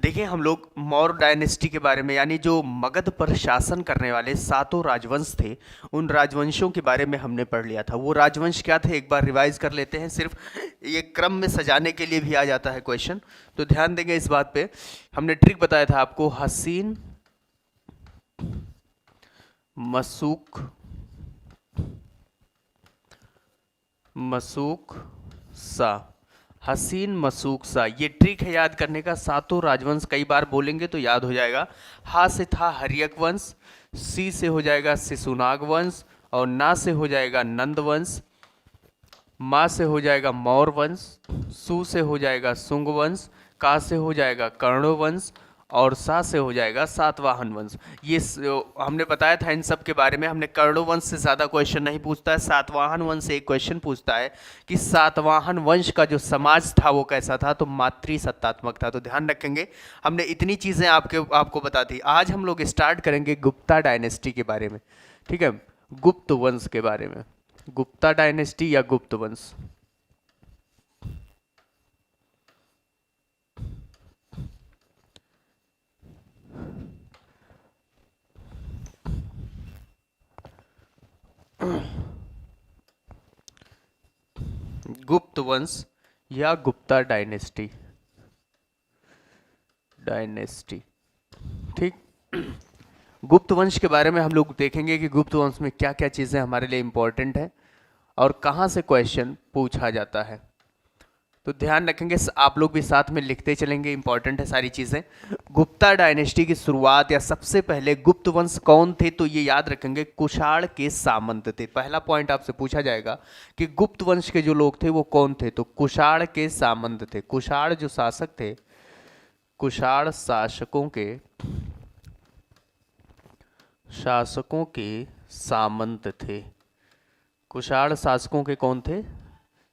देखिए हम लोग मौर्य डायनेस्टी के बारे में, यानी जो मगध पर शासन करने वाले सातों राजवंश थे, उन राजवंशों के बारे में हमने पढ़ लिया था। वो राजवंश क्या थे एक बार रिवाइज कर लेते हैं, सिर्फ ये क्रम में सजाने के लिए भी आ जाता है क्वेश्चन, तो ध्यान देंगे इस बात पे। हमने ट्रिक बताया था आपको, हसीन, मसूक, मसूक सा, हसीन मसूक सा, ये ट्रिक है याद करने का। सातों राजवंश कई बार बोलेंगे तो याद हो जाएगा। हा से था हर्यक वंश, सी से हो जाएगा शिशुनाग वंश, और ना से हो जाएगा नंद वंश, मा से हो जाएगा मौर्य वंश, सु से हो जाएगा सुंग वंश, का से हो जाएगा कर्ण वंश, और सा से हो जाएगा सातवाहन वंश। ये हमने बताया था इन सब के बारे में। हमने कर्ण वंश से ज़्यादा क्वेश्चन नहीं पूछता है, सातवाहन वंश से एक क्वेश्चन पूछता है कि सातवाहन वंश का जो समाज था वो कैसा था, तो मातृ सत्तात्मक था। तो ध्यान रखेंगे, हमने इतनी चीज़ें आपको बता दी। आज हम लोग स्टार्ट करेंगे गुप्ता डायनेस्टी के बारे में, ठीक है, गुप्त वंश के बारे में। गुप्ता डायनेस्टी या गुप्त वंश। गुप्त वंश या गुप्ता डायनेस्टी, डायनेस्टी, ठीक। गुप्त वंश के बारे में हम लोग देखेंगे कि गुप्त वंश में क्या क्या चीज़ें हमारे लिए इंपॉर्टेंट है और कहाँ से क्वेश्चन पूछा जाता है। तो ध्यान रखेंगे, आप लोग भी साथ में लिखते चलेंगे, इंपॉर्टेंट है सारी चीज़ें। गुप्ता डायनेस्टी की शुरुआत या सबसे पहले गुप्त वंश कौन थे, तो ये याद रखेंगे कुषाण के सामंत थे। पहला पॉइंट आपसे पूछा जाएगा कि गुप्त वंश के जो लोग थे वो कौन थे, तो कुषाण के सामंत थे। कुषाण जो शासक थे, कुषाण शासकों के सामंत थे। कुषाण शासकों के कौन थे,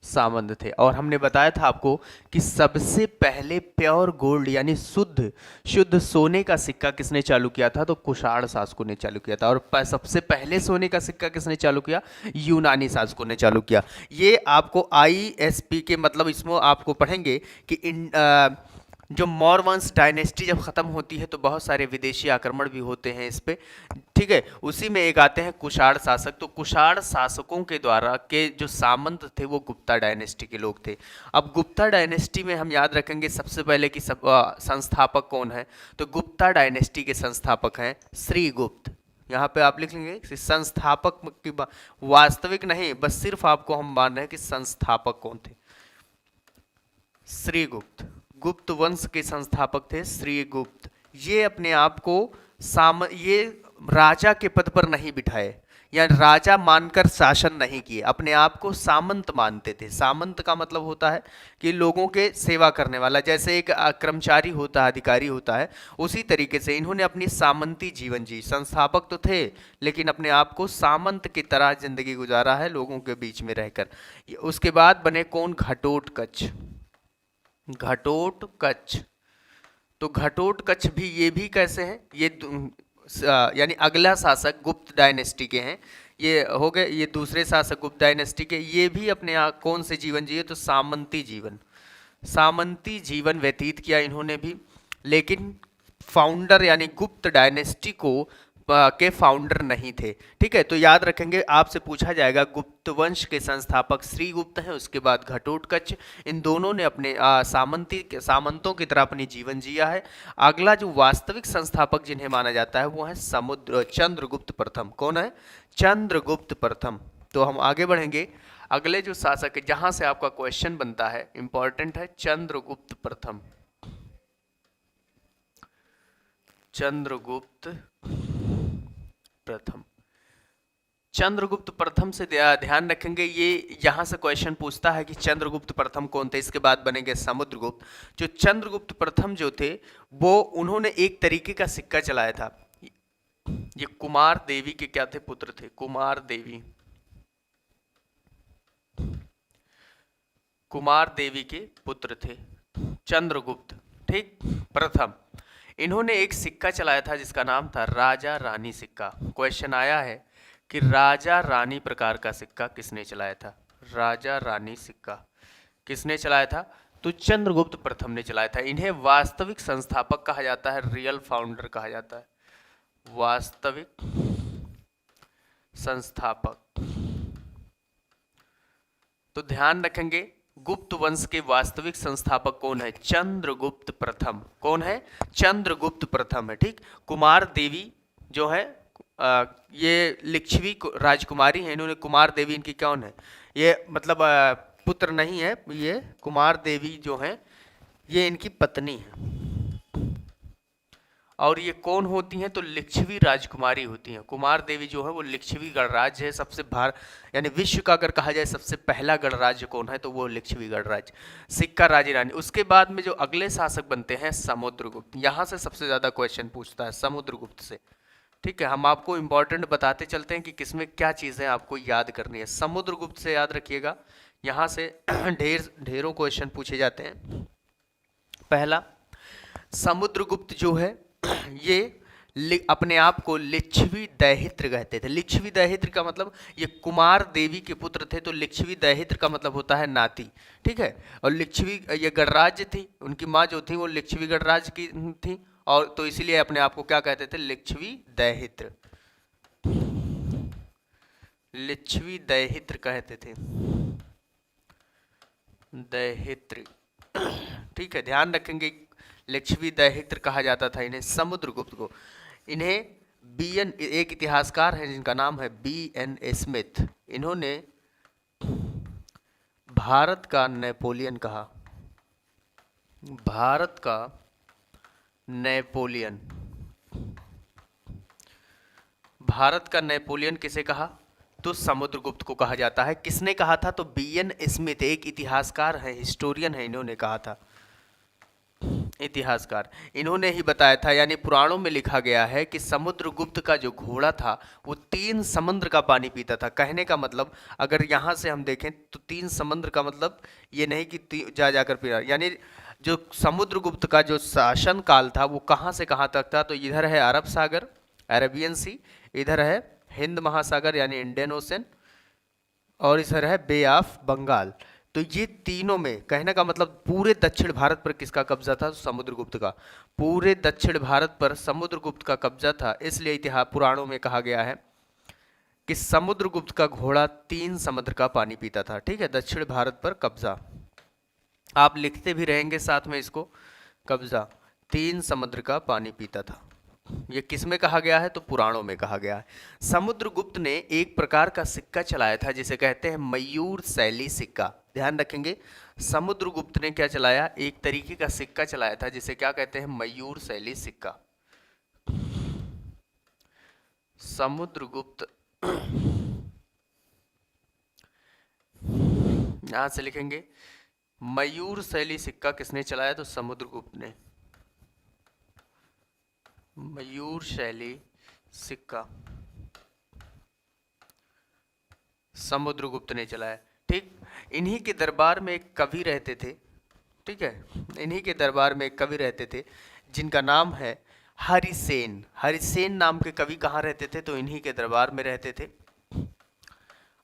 सामंत थे। और हमने बताया था आपको कि सबसे पहले प्योर गोल्ड यानी शुद्ध शुद्ध सोने का सिक्का किसने चालू किया था, तो कुषाण शासकों ने चालू किया था। और सबसे पहले सोने का सिक्का किसने चालू किया, यूनानी शासकों ने चालू किया। ये आपको ISP के मतलब इसमें आपको पढ़ेंगे कि जो मौर्य वंश डायनेस्टी जब खत्म होती है तो बहुत सारे विदेशी आक्रमण भी होते हैं इस पे, ठीक है। उसी में एक आते हैं कुषाण शासक। तो कुषाण शासकों के द्वारा के जो सामंत थे वो गुप्ता डायनेस्टी के लोग थे। अब गुप्ता डायनेस्टी में हम याद रखेंगे सबसे पहले कि संस्थापक कौन है, तो गुप्ता डायनेस्टी के संस्थापक हैं श्रीगुप्त। यहाँ पे आप लिख लेंगे कि संस्थापक की वास्तविक नहीं, बस सिर्फ आपको हम मान रहे हैं कि संस्थापक कौन थे, श्रीगुप्त। गुप्त वंश के संस्थापक थे श्रीगुप्त। ये अपने आप को ये राजा के पद पर नहीं बिठाए या राजा मानकर शासन नहीं किए, अपने आप को सामंत मानते थे। सामंत का मतलब होता है कि लोगों के सेवा करने वाला, जैसे एक कर्मचारी होता है, अधिकारी होता है, उसी तरीके से इन्होंने अपनी सामंती जीवन जी। संस्थापक तो थे लेकिन अपने आप को सामंत की तरह जिंदगी गुजारा है लोगों के बीच में रहकर। उसके बाद बने कौन, घटोत्कच। घटोत्कच, तो घटोत्कच भी, ये भी कैसे हैं, ये यानी अगला शासक गुप्त डायनेस्टी के हैं। ये हो गए, ये दूसरे शासक गुप्त डायनेस्टी के। ये भी अपने आप कौन से जीवन जिए, तो सामंती जीवन, सामंती जीवन व्यतीत किया इन्होंने भी। लेकिन फाउंडर यानी गुप्त डायनेस्टी को के फाउंडर नहीं थे, ठीक है। तो याद रखेंगे, आपसे पूछा जाएगा गुप्त वंश के संस्थापक श्रीगुप्त हैं, उसके बाद घटोत्कच। इन दोनों ने अपने सामंतों की तरह अपनी जीवन जिया है। अगला जो वास्तविक संस्थापक जिन्हें माना जाता है वो है चंद्रगुप्त प्रथम। कौन है, चंद्रगुप्त प्रथम। तो हम आगे बढ़ेंगे, अगले जो शासक है जहां से आपका क्वेश्चन बनता है, इंपॉर्टेंट है, चंद्रगुप्त प्रथम। चंद्रगुप्त प्रथम, चंद्रगुप्त प्रथम से ध्यान रखेंगे, ये यहां से क्वेश्चन पूछता है कि चंद्रगुप्त प्रथम कौन थे। इसके बाद बनेंगे समुद्रगुप्त। जो चंद्रगुप्त प्रथम जो थे वो उन्होंने एक तरीके का सिक्का चलाया था। ये कुमार देवी के क्या थे, पुत्र थे, कुमार देवी, कुमार देवी के पुत्र थे चंद्रगुप्त, ठीक, प्रथम। इन्होंने एक सिक्का चलाया था जिसका नाम था राजा रानी सिक्का। क्वेश्चन आया है कि राजा रानी प्रकार का सिक्का किसने चलाया था, राजा रानी सिक्का किसने चलाया था, तो चंद्रगुप्त प्रथम ने चलाया था। इन्हें वास्तविक संस्थापक कहा जाता है, रियल फाउंडर कहा जाता है, वास्तविक संस्थापक। तो ध्यान रखेंगे गुप्त वंश के वास्तविक संस्थापक कौन है? चंद्रगुप्त प्रथम। कौन है? चंद्रगुप्त प्रथम है। ठीक, कुमार देवी जो है ये लिच्छवी राजकुमारी है, इन्होंने कुमार देवी, इनकी कौन है? ये मतलब पुत्र नहीं है, ये कुमार देवी जो है ये इनकी पत्नी है। और ये कौन होती हैं? तो लिच्छवी राजकुमारी होती हैं। कुमार देवी जो है वो लिच्छवी गणराज्य है, सबसे यानी विश्व का अगर कहा जाए सबसे पहला गणराज्य कौन है तो वो लिच्छवी गणराज्य, सिक्का राजी रानी। उसके बाद में जो अगले शासक बनते हैं समुद्रगुप्त। यहाँ से सबसे ज्यादा क्वेश्चन पूछता है समुद्रगुप्त से। ठीक है, हम आपको इंपॉर्टेंट बताते चलते हैं कि किसमें क्या चीजें आपको याद करनी है। समुद्रगुप्त से याद रखिएगा, यहाँ से ढेरों क्वेश्चन पूछे जाते हैं। पहला, समुद्रगुप्त जो है ये अपने आप को लिच्छवी दैहित्र कहते थे। लिच्छवी दैहित्र का मतलब ये कुमार देवी के पुत्र थे, तो लिच्छवी दैहित्र का मतलब होता है नाती। ठीक है, और लिच्छवी ये गणराज्य थी, उनकी माँ जो थी वो लिच्छवी गणराज्य की थी, और तो इसीलिए अपने आप को क्या कहते थे? लिच्छवी दैहित्र, लिच्छवी दैहित्र कहते थे, दैहित्र। ठीक है, ध्यान रखेंगे लिच्छवी दैहित्र कहा जाता था इन्हें, समुद्रगुप्त को। इन्हें बीएन, एक इतिहासकार हैं जिनका नाम है बीएन स्मिथ, इन्होंने भारत का नेपोलियन कहा, भारत का नेपोलियन। भारत का नेपोलियन किसे कहा? तो समुद्रगुप्त को कहा जाता है। किसने कहा था? तो बीएन स्मिथ, एक इतिहासकार है, हिस्टोरियन है, इन्होंने कहा था, इतिहासकार। इन्होंने ही बताया था, यानी पुराणों में लिखा गया है कि समुद्रगुप्त का जो घोड़ा था वो 3 समुद्र का पानी पीता था। कहने का मतलब अगर यहाँ से हम देखें तो 3 समुद्र का मतलब ये नहीं कि जाकर पीना, यानी जो समुद्रगुप्त का जो शासन काल था वो कहाँ से कहाँ तक था? तो इधर है अरब सागर, अरेबियन सी, इधर है हिंद महासागर यानी इंडियन ओशन, और इधर है बे ऑफ बंगाल। तो ये तीनों में, कहने का मतलब पूरे दक्षिण भारत पर किसका कब्जा था? समुद्रगुप्त का। पूरे दक्षिण भारत पर समुद्रगुप्त का कब्जा था, इसलिए इतिहास पुराणों में कहा गया है कि समुद्रगुप्त का घोड़ा 3 समुद्र का पानी पीता था। ठीक है, दक्षिण भारत पर कब्जा, आप लिखते भी रहेंगे साथ में इसको, कब्जा 3 समुद्र का पानी पीता था। ये किस में कहा गया है? तो पुराणों में कहा गया है। समुद्रगुप्त ने एक प्रकार का सिक्का चलाया था जिसे कहते हैं मयूर शैली सिक्का। ध्यान रखेंगे, समुद्रगुप्त ने क्या चलाया? एक तरीके का सिक्का चलाया था जिसे क्या कहते हैं? मयूर शैली सिक्का। समुद्रगुप्त, यहां से लिखेंगे मयूर शैली सिक्का किसने चलाया? तो समुद्रगुप्त ने, मयूर शैली सिक्का समुद्रगुप्त ने चलाया। ठीक, इन्हीं के दरबार में एक कवि रहते थे। ठीक है, इन्हीं के दरबार में एक कवि रहते थे जिनका नाम है हरिसेन। हरिसेन नाम के कवि कहाँ रहते थे? तो इन्हीं के दरबार में रहते थे,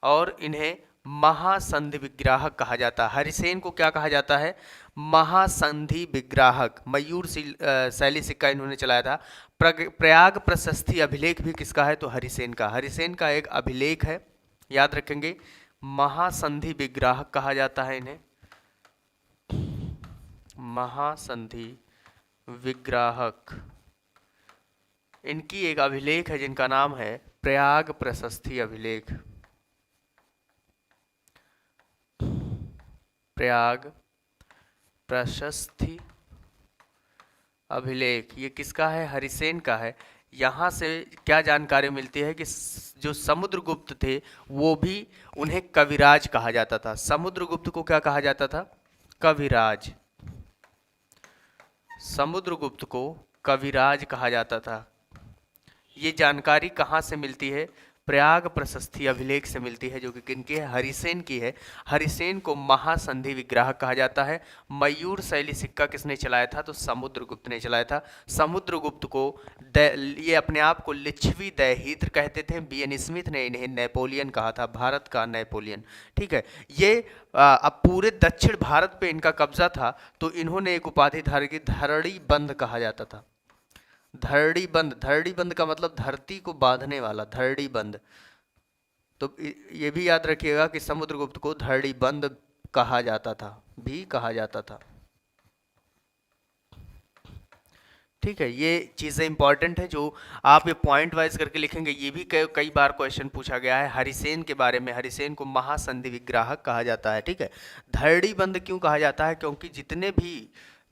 और इन्हें महासंधि विग्राहक कहा जाता है। हरिसेन को क्या कहा जाता है? महासंधि विग्राहक। मयूर शैली सिक्का इन्होंने चलाया था। प्रयाग प्रशस्ति अभिलेख भी किसका है? तो हरिसेन का। हरिसेन का एक अभिलेख है, याद रखेंगे, महासंधि विग्राहक कहा जाता है इन्हें, महासंधि विग्राहक। इनकी एक अभिलेख है जिनका नाम है प्रयाग प्रशस्ति अभिलेख, प्रयाग प्रशस्ति अभिलेख। ये किसका है? हरिसेन का है। यहाँ से क्या जानकारी मिलती है कि जो समुद्रगुप्त थे वो भी, उन्हें कविराज कहा जाता था। समुद्रगुप्त को क्या कहा जाता था? कविराज। समुद्रगुप्त को कविराज कहा जाता था। ये जानकारी कहाँ से मिलती है? प्रयाग प्रशस्ति अभिलेख से मिलती है, जो कि किनकी है, हरिसेन की है। हरिसेन को महासंधि विग्राहक कहा जाता है। मयूर शैली सिक्का किसने चलाया था, तो समुद्रगुप्त ने चलाया था। समुद्रगुप्त को ये अपने आप को लिच्छवी दैहित्र कहते थे। बी.एन. स्मिथ ने इन्हें नेपोलियन कहा था, भारत का नेपोलियन। ठीक है, ये अब पूरे दक्षिण भारत पे इनका कब्जा था, तो इन्होंने एक उपाधि धारण की, धरड़ी बंद कहा जाता था। धरड़ी बंद, धरड़ी बंद का मतलब धरती को बांधने वाला, धरड़ी बंद। तो ये भी याद रखिएगा कि समुद्रगुप्त को धरड़ी बंद कहा जाता था, भी कहा जाता था। ठीक है, ये चीज़ें इंपॉर्टेंट है जो आप ये पॉइंट वाइज करके लिखेंगे। ये भी कई बार क्वेश्चन पूछा गया है हरिसेन के बारे में। हरिसेन को महासंधि विग्राहक कहा जाता है। ठीक है, धरड़ी बंद क्यों कहा जाता है, क्योंकि जितने भी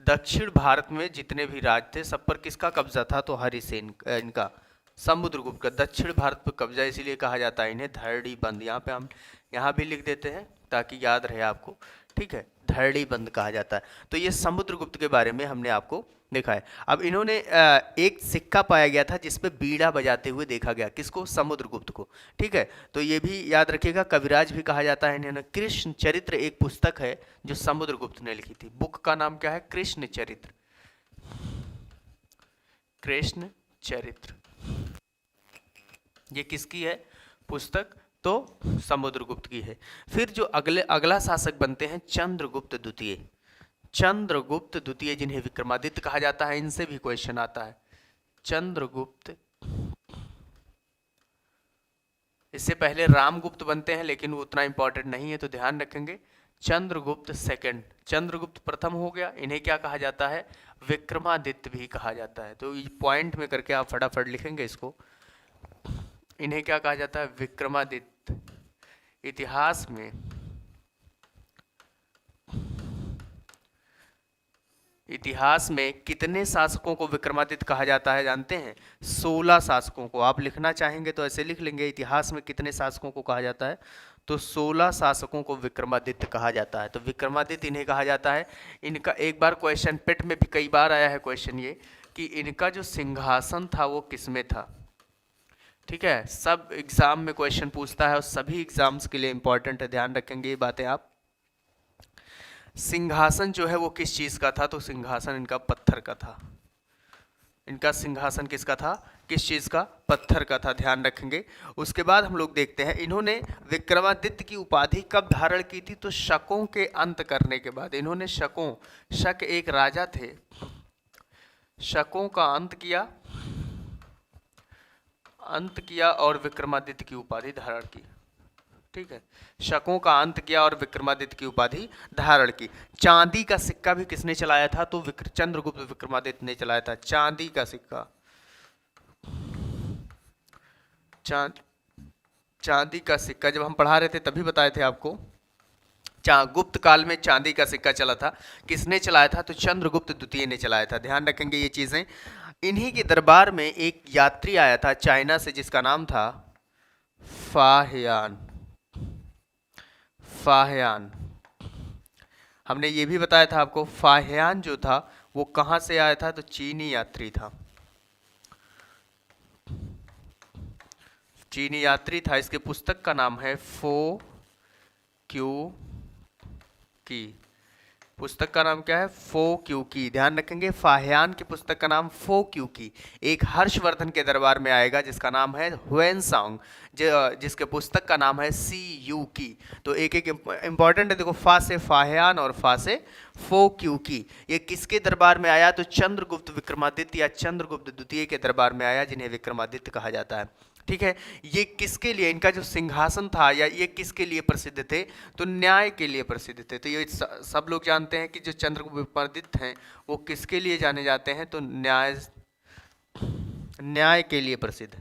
दक्षिण भारत में जितने भी राज्य थे सब पर किसका कब्जा था, तो हरिसेन इनका, समुद्रगुप्त का दक्षिण भारत पर कब्जा, इसीलिए कहा जाता है इन्हें धरड़ी बंद। यहाँ पे हम यहाँ भी लिख देते हैं ताकि याद रहे आपको। ठीक है, धरड़ी बंद कहा जाता है। तो ये समुद्रगुप्त के बारे में हमने आपको देखा है। अब इन्होंने एक सिक्का पाया गया था जिसपे बीड़ा बजाते हुए देखा गया, किसको, समुद्रगुप्त को। ठीक है, तो ये भी याद रखिएगा, कविराज भी कहा जाता है इन्हें। कृष्ण चरित्र एक पुस्तक है जो समुद्रगुप्त ने लिखी थी। बुक का नाम क्या है, कृष्ण चरित्र। कृष्ण चरित्र ये किसकी है पुस्तक, तो समुद्रगुप्त की है। फिर जो अगला शासक बनते हैं चंद्रगुप्त द्वितीय। चंद्रगुप्त द्वितीय जिन्हें विक्रमादित्य कहा जाता है, इनसे भी क्वेश्चन आता है। चंद्रगुप्त, इससे पहले रामगुप्त बनते हैं लेकिन वो उतना इंपॉर्टेंट नहीं है, तो ध्यान रखेंगे। चंद्रगुप्त सेकंड, चंद्रगुप्त प्रथम हो गया, इन्हें क्या कहा जाता है, विक्रमादित्य भी कहा जाता है। तो पॉइंट में करके आप फटाफट लिखेंगे इसको, इन्हें क्या कहा जाता है, विक्रमादित्य। इतिहास में कितने शासकों को विक्रमादित्य कहा जाता है, जानते हैं, 16 शासकों को। आप लिखना चाहेंगे तो ऐसे लिख लेंगे, इतिहास में कितने शासकों को कहा जाता है, तो 16 शासकों को विक्रमादित्य कहा जाता है। तो विक्रमादित्य इन्हें कहा जाता है। इनका एक बार क्वेश्चन पेट में भी कई बार आया है क्वेश्चन ये, कि इनका जो सिंहासन था वो किसमें था। ठीक है, सब एग्जाम में क्वेश्चन पूछता है और सभी एग्जाम्स के लिए इंपॉर्टेंट है, ध्यान रखेंगे ये बातें आप। सिंहासन जो है वो किस चीज का था, तो सिंहासन इनका पत्थर का था। इनका सिंहासन किसका था, किस चीज का, पत्थर का था, ध्यान रखेंगे। उसके बाद हम लोग देखते हैं इन्होंने विक्रमादित्य की उपाधि कब धारण की थी, तो शकों के अंत करने के बाद। इन्होंने शक एक राजा थे, शकों का अंत किया और विक्रमादित्य की उपाधि धारण की। ठीक है, शकों का अंत किया और विक्रमादित्य की उपाधि धारण की। चांदी का सिक्का भी किसने चलाया था, तो चंद्रगुप्त विक्रमादित्य ने चलाया था। चांदी का सिक्का, चांदी का सिक्का जब हम पढ़ा रहे थे तभी बताए थे आपको। गुप्त काल में चांदी का सिक्का चला था, किसने चलाया था, तो चंद्रगुप्त द्वितीय ने चलाया था। ध्यान रखेंगे ये चीजें। इन्हीं के दरबार में एक यात्री आया था चाइना से, जिसका नाम था फाहियान। हमने ये भी बताया था आपको, फाहियान जो था वो कहां से आया था, तो चीनी यात्री था। चीनी यात्री था। इसके पुस्तक का नाम है फो क्यू की। पुस्तक का नाम क्या है, फो क्यू की। ध्यान रखेंगे, फाहियान की पुस्तक का नाम फो क्यू की। एक हर्षवर्धन के दरबार में आएगा जिसका नाम है हुएनसांग, जिसके पुस्तक का नाम है सी यू की। तो एक एक इंपॉर्टेंट है, देखो, फा से फाहियान और फा से फो क्यू की। ये किसके दरबार में आया, तो चंद्रगुप्त विक्रमादित्य या चंद्रगुप्त द्वितीय के दरबार में आया, जिन्हें विक्रमादित्य कहा जाता है। ठीक है, ये किसके लिए, इनका जो सिंहासन था या ये किसके लिए प्रसिद्ध थे, तो न्याय के लिए प्रसिद्ध थे। तो ये सब लोग जानते हैं कि जो चंद्रगुप्त विक्रमादित्य हैं वो किसके लिए जाने जाते हैं, तो न्याय के लिए प्रसिद्ध।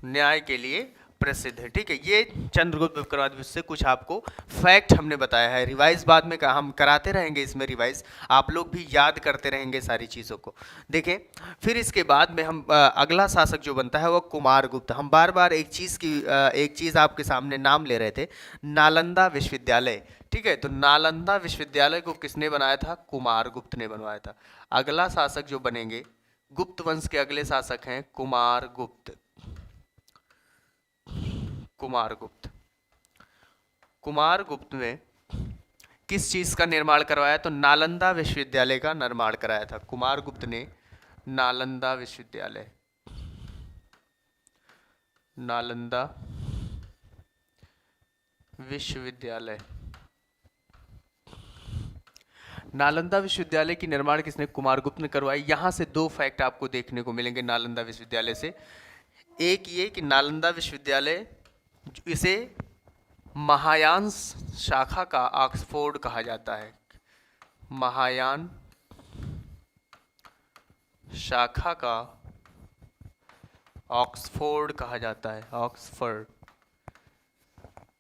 न्याय के लिए प्रसिद्ध है। ठीक है, ये चंद्रगुप्त विक्रमादित्य से कुछ आपको फैक्ट हमने बताया है। रिवाइज बाद में हम कराते रहेंगे, इसमें रिवाइज आप लोग भी याद करते रहेंगे सारी चीज़ों को। देखें, फिर इसके बाद में हम अगला शासक जो बनता है वो कुमारगुप्त। हम बार बार एक चीज़ आपके सामने नाम ले रहे थे, नालंदा विश्वविद्यालय। ठीक है, तो नालंदा विश्वविद्यालय को किसने बनाया था? कुमारगुप्त ने बनवाया था। अगला शासक जो बनेंगे, गुप्त वंश के अगले शासक हैं कुमारगुप्त। कुमारगुप्त में किस चीज का निर्माण करवाया? तो नालंदा विश्वविद्यालय का निर्माण कराया था कुमारगुप्त ने। नालंदा विश्वविद्यालय, नालंदा विश्वविद्यालय, नालंदा विश्वविद्यालय की निर्माण किसने? कुमारगुप्त ने करवाई। यहां से दो फैक्ट आपको देखने को मिलेंगे नालंदा विश्वविद्यालय से। एक ये कि नालंदा विश्वविद्यालय, इसे महायान शाखा का ऑक्सफोर्ड कहा जाता है। महायान शाखा का ऑक्सफोर्ड कहा जाता है, ऑक्सफोर्ड।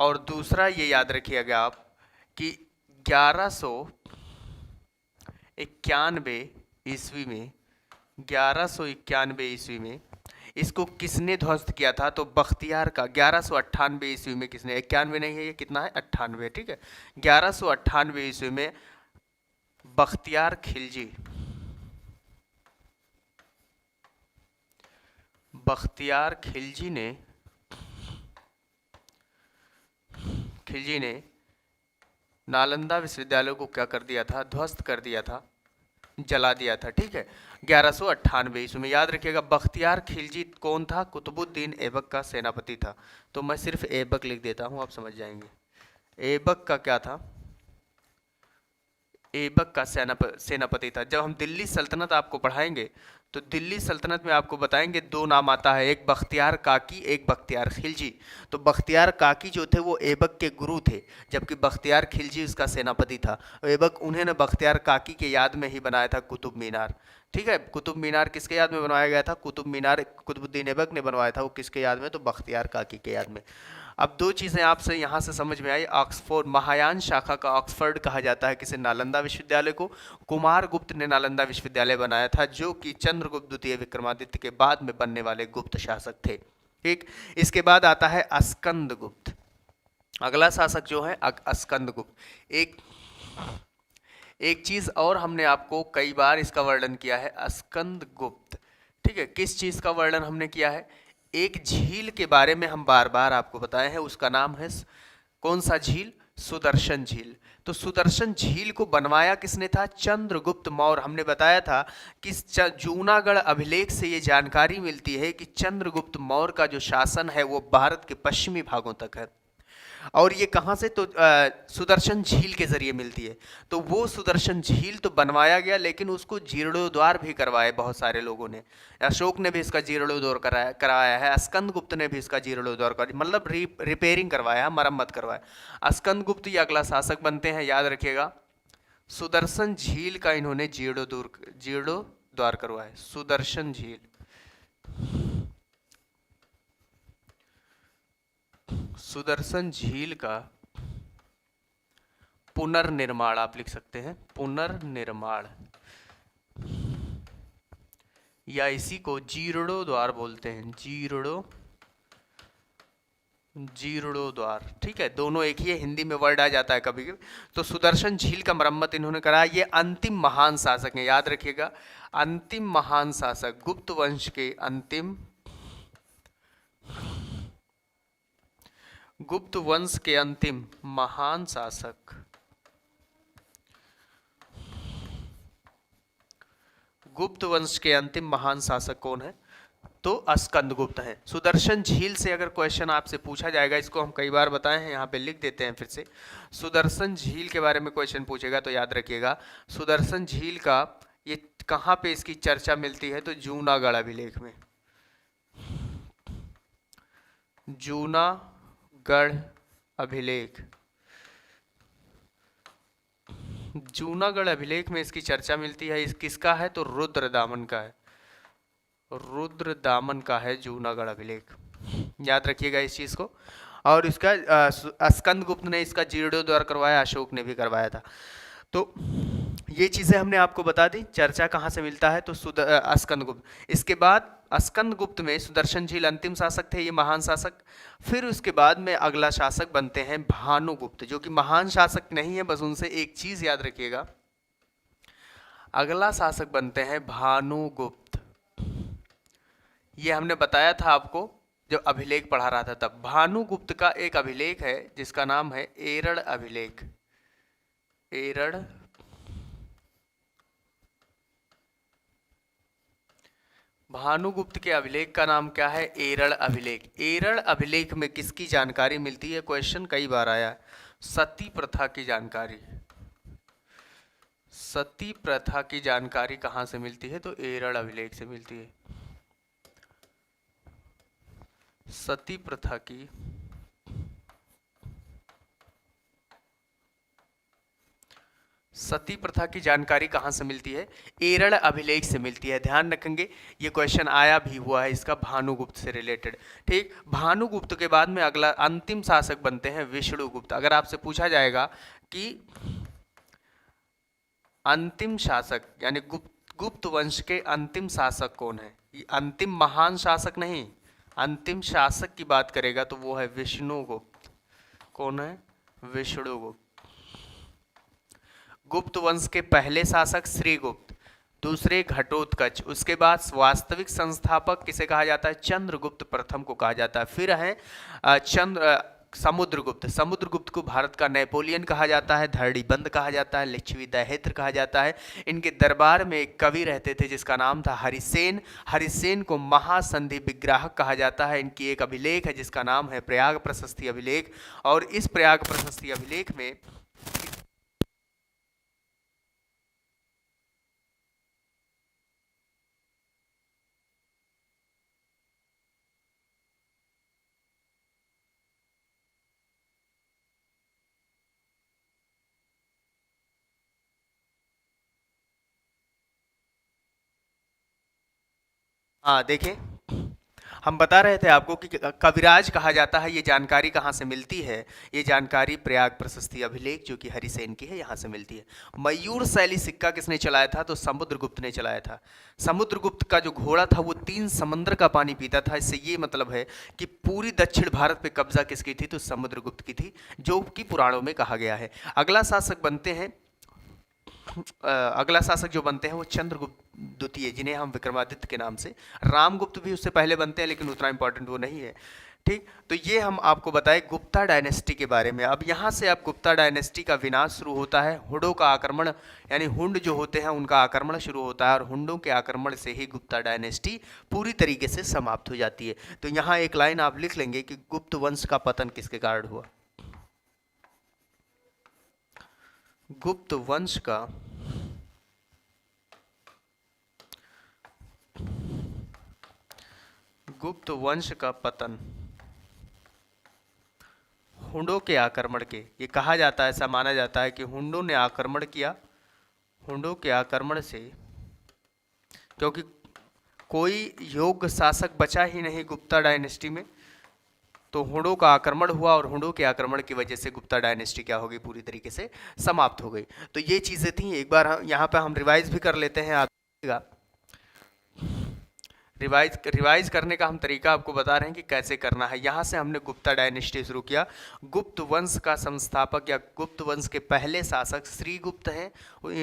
और दूसरा ये याद रखिएगा आप कि 1191 ईस्वी में, 1191 ईस्वी में इसको किसने ध्वस्त किया था? तो बख्तियार का। 1198 ईस्वी में किसने? 91 नहीं है ये, कितना है? 98। ठीक है, 1198 ईस्वी में बख्तियार खिलजी, बख्तियार खिलजी ने नालंदा विश्वविद्यालय को क्या कर दिया था? ध्वस्त कर दिया था, जला दिया था। ठीक है, 1198 ईस्वी में। याद रखिएगा, बख्तियार खिलजी कौन था? कुतुबुद्दीन ऐबक का सेनापति था। तो मैं सिर्फ ऐबक लिख देता हूं, आप समझ जाएंगे। ऐबक का क्या था? ऐबक का सेनापति था। जब हम दिल्ली सल्तनत आपको पढ़ाएंगे तो दिल्ली सल्तनत में आपको बताएंगे दो नाम आता है, एक बख्तियार काकी, एक बख्तियार खिलजी। तो बख्तियार काकी जो थे वो ऐबक के गुरु थे, जबकि बख्तियार खिलजी उसका सेनापति था। ऐबक उन्होंने बख्तियार काकी के याद में ही बनाया था कुतुब मीनार। ठीक है, कुतुब मीनार किसके याद में बनवाया गया था? कुतुब मीनार कुतुबुद्दीन ऐबक ने बनवाया था। वो किसके याद में? तो बख्तियार काकी के याद में। अब दो चीज़ें आपसे यहाँ से समझ में आई। ऑक्सफोर्ड, महायान शाखा का ऑक्सफोर्ड कहा जाता है किसे? नालंदा विश्वविद्यालय को। कुमारगुप्त ने नालंदा विश्वविद्यालय बनाया था, जो कि चंद्रगुप्त द्वितीय विक्रमादित्य के बाद में बनने वाले गुप्त शासक थे। ठीक, इसके बाद आता है अस्कंदगुप्त। अगला शासक जो है अस्कंदगुप्त। एक चीज और हमने आपको कई बार इसका वर्णन किया है, अस्कंदगुप्त। ठीक है, किस चीज का वर्णन हमने किया है? एक झील के बारे में हम बार बार आपको बताए हैं, उसका नाम है कौन सा झील? सुदर्शन झील। तो सुदर्शन झील को बनवाया किसने था? चंद्रगुप्त मौर्य। हमने बताया था कि जूनागढ़ अभिलेख से ये जानकारी मिलती है कि चंद्रगुप्त मौर्य का जो शासन है वो भारत के पश्चिमी भागों तक है। और ये कहाँ से? तो सुदर्शन झील के जरिए मिलती है। तो वो सुदर्शन झील तो बनवाया गया, लेकिन उसको जीर्णोद्वार भी करवाए बहुत सारे लोगों ने। अशोक ने भी इसका जीर्णोद्वार कराया है, अस्कंदगुप्त ने भी इसका जीर्णोद्वार कराया, मतलब रिपेयरिंग करवाया, मरम्मत करवाया। अस्कंदगुप्त ये अगला शासक बनते हैं, याद रखिएगा। सुदर्शन झील का इन्होंने जीर्णोद्वार करवाया, सुदर्शन झील। सुदर्शन झील का पुनर्निर्माण आप लिख सकते हैं, पुनर्निर्माण, या इसी को जीर्णोद्वार बोलते हैं, जीर्णोद्वार। ठीक है, दोनों एक ही है, हिंदी में वर्ड आ जाता है कभी कभी। तो सुदर्शन झील का मरम्मत इन्होंने कराया। ये अंतिम महान शासक हैं, याद रखिएगा। अंतिम महान शासक, गुप्त वंश के अंतिम, गुप्त वंश के अंतिम महान शासक, गुप्त वंश के अंतिम महान शासक कौन है? तो अस्कंदगुप्त हैं। सुदर्शन झील से अगर क्वेश्चन आपसे पूछा जाएगा, इसको हम कई बार बताए हैं, यहाँ पे लिख देते हैं फिर से। सुदर्शन झील के बारे में क्वेश्चन पूछेगा तो याद रखिएगा, सुदर्शन झील का ये कहाँ पे इसकी चर्चा मिलती है? तो जूनागढ़ अभिलेख में, जूनागढ़ अभिलेख, जूनागढ़ अभिलेख में इसकी चर्चा मिलती है। इस किसका है? तो रुद्रदामन का है, रुद्रदामन का है जूनागढ़ अभिलेख। याद रखिएगा इस चीज़ को। और इसका स्कंदगुप्त ने इसका जीर्णोद्धार करवाया, अशोक ने भी करवाया था। तो ये चीज़ें हमने आपको बता दी। चर्चा कहाँ से मिलता है, तो स्कंदगुप्त। इसके बाद स्कंदगुप्त में सुदर्शन झील अंतिम शासक थे, ये महान शासक। फिर उसके बाद में अगला शासक बनते हैं भानुगुप्त, जो कि महान शासक नहीं है, बस उनसे एक चीज़ याद रखिएगा, अगला शासक बनते हैं भानुगुप्त। ये हमने बताया था आपको जब अभिलेख पढ़ा रहा था तब। भानुगुप्त का एक अभिलेख है जिसका नाम है एरड़ अभिलेख। एरड़ भानुगुप्त के अभिलेख का नाम क्या है, एरड़ अभिलेख। एरड़ अभिलेख में किसकी जानकारी मिलती है, क्वेश्चन कई बार आया है, सती प्रथा की जानकारी। सती प्रथा की जानकारी कहाँ से मिलती है, तो एरड़ अभिलेख से मिलती है। सती प्रथा की सती प्रथा की जानकारी कहाँ से मिलती है, एरड़ अभिलेख से मिलती है। ध्यान रखेंगे ये क्वेश्चन आया भी हुआ है इसका, भानुगुप्त से रिलेटेड। ठीक, भानुगुप्त के बाद में अगला अंतिम शासक बनते हैं विष्णुगुप्त। अगर आपसे पूछा जाएगा कि अंतिम शासक यानी गुप्त वंश के अंतिम शासक कौन है, ये अंतिम महान शासक नहीं, अंतिम शासक की बात करेगा तो वो है विष्णुगुप्त। कौन है, विष्णुगुप्त। गुप्त वंश के पहले शासक श्रीगुप्त, दूसरे घटोत्कच, उसके बाद वास्तविक संस्थापक किसे कहा जाता है, चंद्रगुप्त प्रथम को कहा जाता है। फिर है समुद्रगुप्त। समुद्रगुप्त को भारत का नेपोलियन कहा जाता है, धरणीबंध कहा जाता है, लिच्छवी दैहित्र कहा जाता है। इनके दरबार में एक कवि रहते थे जिसका नाम था हरिसेन। हरिसेन को महासंधि विग्राहक कहा जाता है। इनकी एक अभिलेख है जिसका नाम है प्रयाग प्रशस्ति अभिलेख। और इस प्रयाग प्रशस्ति अभिलेख में हाँ देखिए, हम बता रहे थे आपको कि कविराज कहा जाता है, ये जानकारी कहाँ से मिलती है, ये जानकारी प्रयाग प्रशस्ति अभिलेख जो कि हरिसेन की है यहाँ से मिलती है। मयूर शैली सिक्का किसने चलाया था, तो समुद्रगुप्त ने चलाया था। समुद्रगुप्त का जो घोड़ा था वो 3 समंदर का पानी पीता था। इससे ये मतलब है कि पूरी दक्षिण भारत पे कब्जा किसकी थी, तो समुद्रगुप्त की थी, जो कि पुराणों में कहा गया है। अगला शासक बनते हैं अगला शासक जो बनते हैं वो चंद्रगुप्त द्वितीय, जिन्हें हम विक्रमादित्य के नाम से, रामगुप्त भी उससे पहले बनते हैं लेकिन उतना इंपॉर्टेंट वो नहीं है। ठीक, तो ये हम आपको बताएं गुप्ता डायनेस्टी के बारे में। अब यहाँ से अब गुप्ता डायनेस्टी का विनाश शुरू होता है, हुंडों का आक्रमण, यानी हुंड जो होते हैं उनका आक्रमण शुरू होता है, और हुंडों के आक्रमण से ही गुप्ता डायनेस्टी पूरी तरीके से समाप्त हो जाती है। तो यहाँ एक लाइन आप लिख लेंगे कि गुप्त वंश का पतन किसके कारण हुआ। गुप्त वंश का पतन हुंडों के आक्रमण के, ये कहा जाता है, ऐसा माना जाता है कि हुंडों ने आक्रमण किया। हुंडों के आक्रमण से, क्योंकि कोई योग्य शासक बचा ही नहीं गुप्ता डायनेस्टी में, तो हुंडों का आक्रमण हुआ और हुंडों के आक्रमण की वजह से गुप्ता डायनेस्टी क्या हो गई, पूरी तरीके से समाप्त हो गई। तो ये चीज़ें थी। एक बार यहाँ पे हम रिवाइज भी कर लेते हैं, आप रिवाइज करने का हम तरीका आपको बता रहे हैं कि कैसे करना है। यहाँ से हमने गुप्ता डायनेस्टी शुरू किया। गुप्त वंश का संस्थापक या गुप्त वंश के पहले शासक श्रीगुप्त हैं,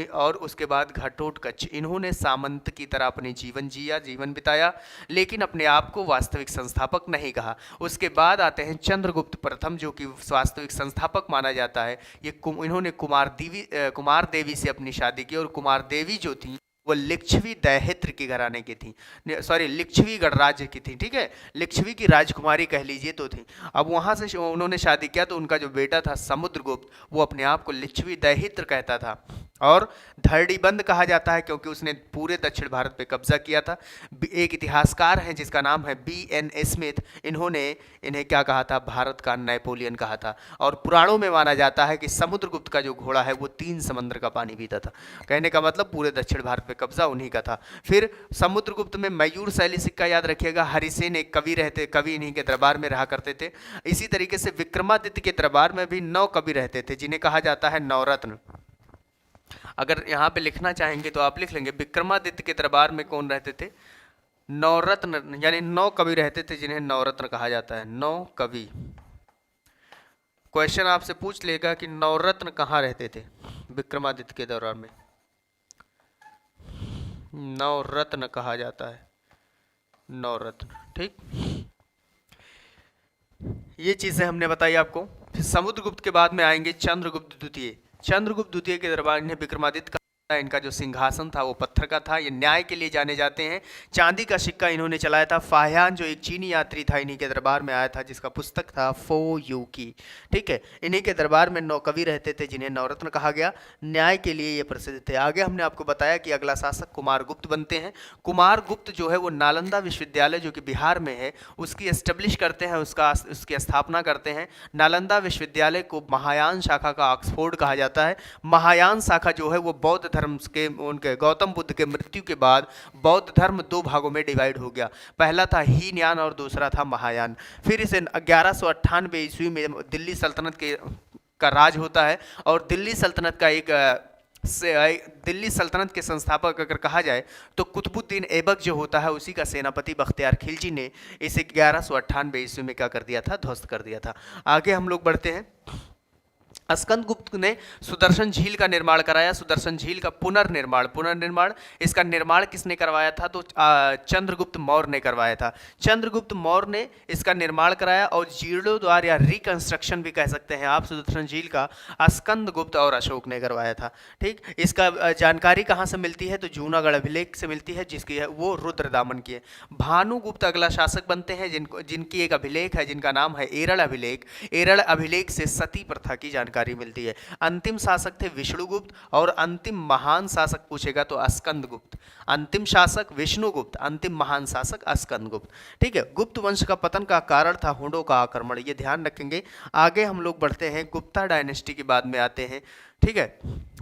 और उसके बाद घटोत्कच। इन्होंने सामंत की तरह अपने जीवन बिताया, लेकिन अपने आप को वास्तविक संस्थापक नहीं कहा। उसके बाद आते हैं चंद्रगुप्त प्रथम, जो कि वास्तविक संस्थापक माना जाता है। इन्होंने कुमार देवी से अपनी शादी की, और कुमार देवी जो थी वो लिच्छवी दैहित्र की घराने की थी, सॉरी लिच्छवी गणराज्य की थी। ठीक है, लिच्छवी की राजकुमारी कह लीजिए तो थी। अब वहाँ से उन्होंने शादी किया, तो उनका जो बेटा था समुद्रगुप्त, वो अपने आप को लिच्छवी दैहित्र कहता था। और धड़ीबंद कहा जाता है क्योंकि उसने पूरे दक्षिण भारत पे कब्जा किया था। एक इतिहासकार हैं जिसका नाम है B.N. स्मिथ, इन्होंने इन्हें क्या कहा था, भारत का नेपोलियन कहा था। और पुराणों में माना जाता है कि समुद्रगुप्त का जो घोड़ा है वो 3 समंदर का पानी पीता था। कहने का मतलब पूरे दक्षिण भारत पे कब्जा उन्हीं का था। फिर समुद्रगुप्त में मयूर शैली सिक्का याद रखिएगा, हरिसेन एक कवि रहते, कवि इन्हीं के दरबार में रहा करते थे। इसी तरीके से विक्रमादित्य के दरबार में भी 9 कवि रहते थे जिन्हें कहा जाता है नवरत्न। अगर यहाँ पे लिखना चाहेंगे तो आप लिख लेंगे विक्रमादित्य के दरबार में कौन रहते थे, नवरत्न, यानी 9 कवि रहते थे जिन्हें नवरत्न कहा जाता है। 9 कवि। क्वेश्चन आपसे पूछ लेगा कि नवरत्न कहाँ रहते थे विक्रमादित्य के दरबार में, नवरत्न कहा जाता है, नवरत्न। ठीक, ये चीजें हमने बताई आपको। फिर समुद्रगुप्त के बाद में आएंगे चंद्रगुप्त द्वितीय। चंद्रगुप्त द्वितीय के दरबार में विक्रमादित्य का, इनका जो सिंहासन था वो पत्थर का था, ये न्याय के लिए जाने जाते हैं। चांदी का सिक्का इन्होंने चलाया था। फाह्यान जो एक चीनी यात्री था इन्हीं के दरबार में आया था जिसका पुस्तक था फो यू की। ठीक है, इन्हीं के दरबार में 9 कवि रहते थे जिन्हें नवरत्न कहा गया। न्याय के लिए ये प्रसिद्ध थे। आगे हमने आपको बताया कि अगला शासक कुमारगुप्त बनते हैं। कुमारगुप्त जो है वो नालंदा विश्वविद्यालय जो कि बिहार में है उसकी एस्टेब्लिश करते हैं, उसकी स्थापना करते हैं। नालंदा विश्वविद्यालय को महायान शाखा का ऑक्सफोर्ड कहा जाता है। महायान शाखा जो है वो बौद्ध धर्म के, उनके गौतम बुद्ध के मृत्यु के बाद बौद्ध धर्म 2 भागों में डिवाइड हो गया। पहला था हीनयान और दूसरा था महायान। फिर इसे 1198 ईस्वी में दिल्ली सल्तनत का राज होता है। और दिल्ली सल्तनत का दिल्ली सल्तनत के संस्थापक अगर कहा जाए तो कुतुबुद्दीन ऐबक जो होता है उसी का सेनापति बख्तियार खिलजी ने इसे 1198 ईस्वी में क्या कर दिया था, ध्वस्त कर दिया था। आगे हम लोग बढ़ते हैं। स्कंदगुप्त ने सुदर्शन झील का निर्माण कराया। सुदर्शन झील का पुनर्निर्माण इसका निर्माण किसने करवाया था, तो चंद्रगुप्त मौर्य ने करवाया था। चंद्रगुप्त मौर्य ने इसका निर्माण कराया और जीर्णोद्धार या रिकंस्ट्रक्शन भी कह सकते हैं आप सुदर्शन झील का स्कंदगुप्त और अशोक ने करवाया था। ठीक, इसका जानकारी कहाँ से मिलती है, तो जूनागढ़ अभिलेख से मिलती है जिसकी है वो रुद्रदामन की है। भानुगुप्त अगला शासक बनते हैं जिनकी एक अभिलेख है जिनका नाम है एरल अभिलेख। एरल अभिलेख से सती प्रथा की जानकारी मिलती है। अंतिम शासक थे विष्णुगुप्त और अंतिम महान शासक पूछेगा तो स्कंदगुप्त। अंतिम शासक विष्णुगुप्त, अंतिम महान शासक स्कंदगुप्त। ठीक है, गुप्त वंश का पतन का कारण था हुंडों का आक्रमण, ये ध्यान रखेंगे। आगे हम लोग बढ़ते हैं, गुप्ता डायनेस्टी के बाद में आते हैं। ठीक है,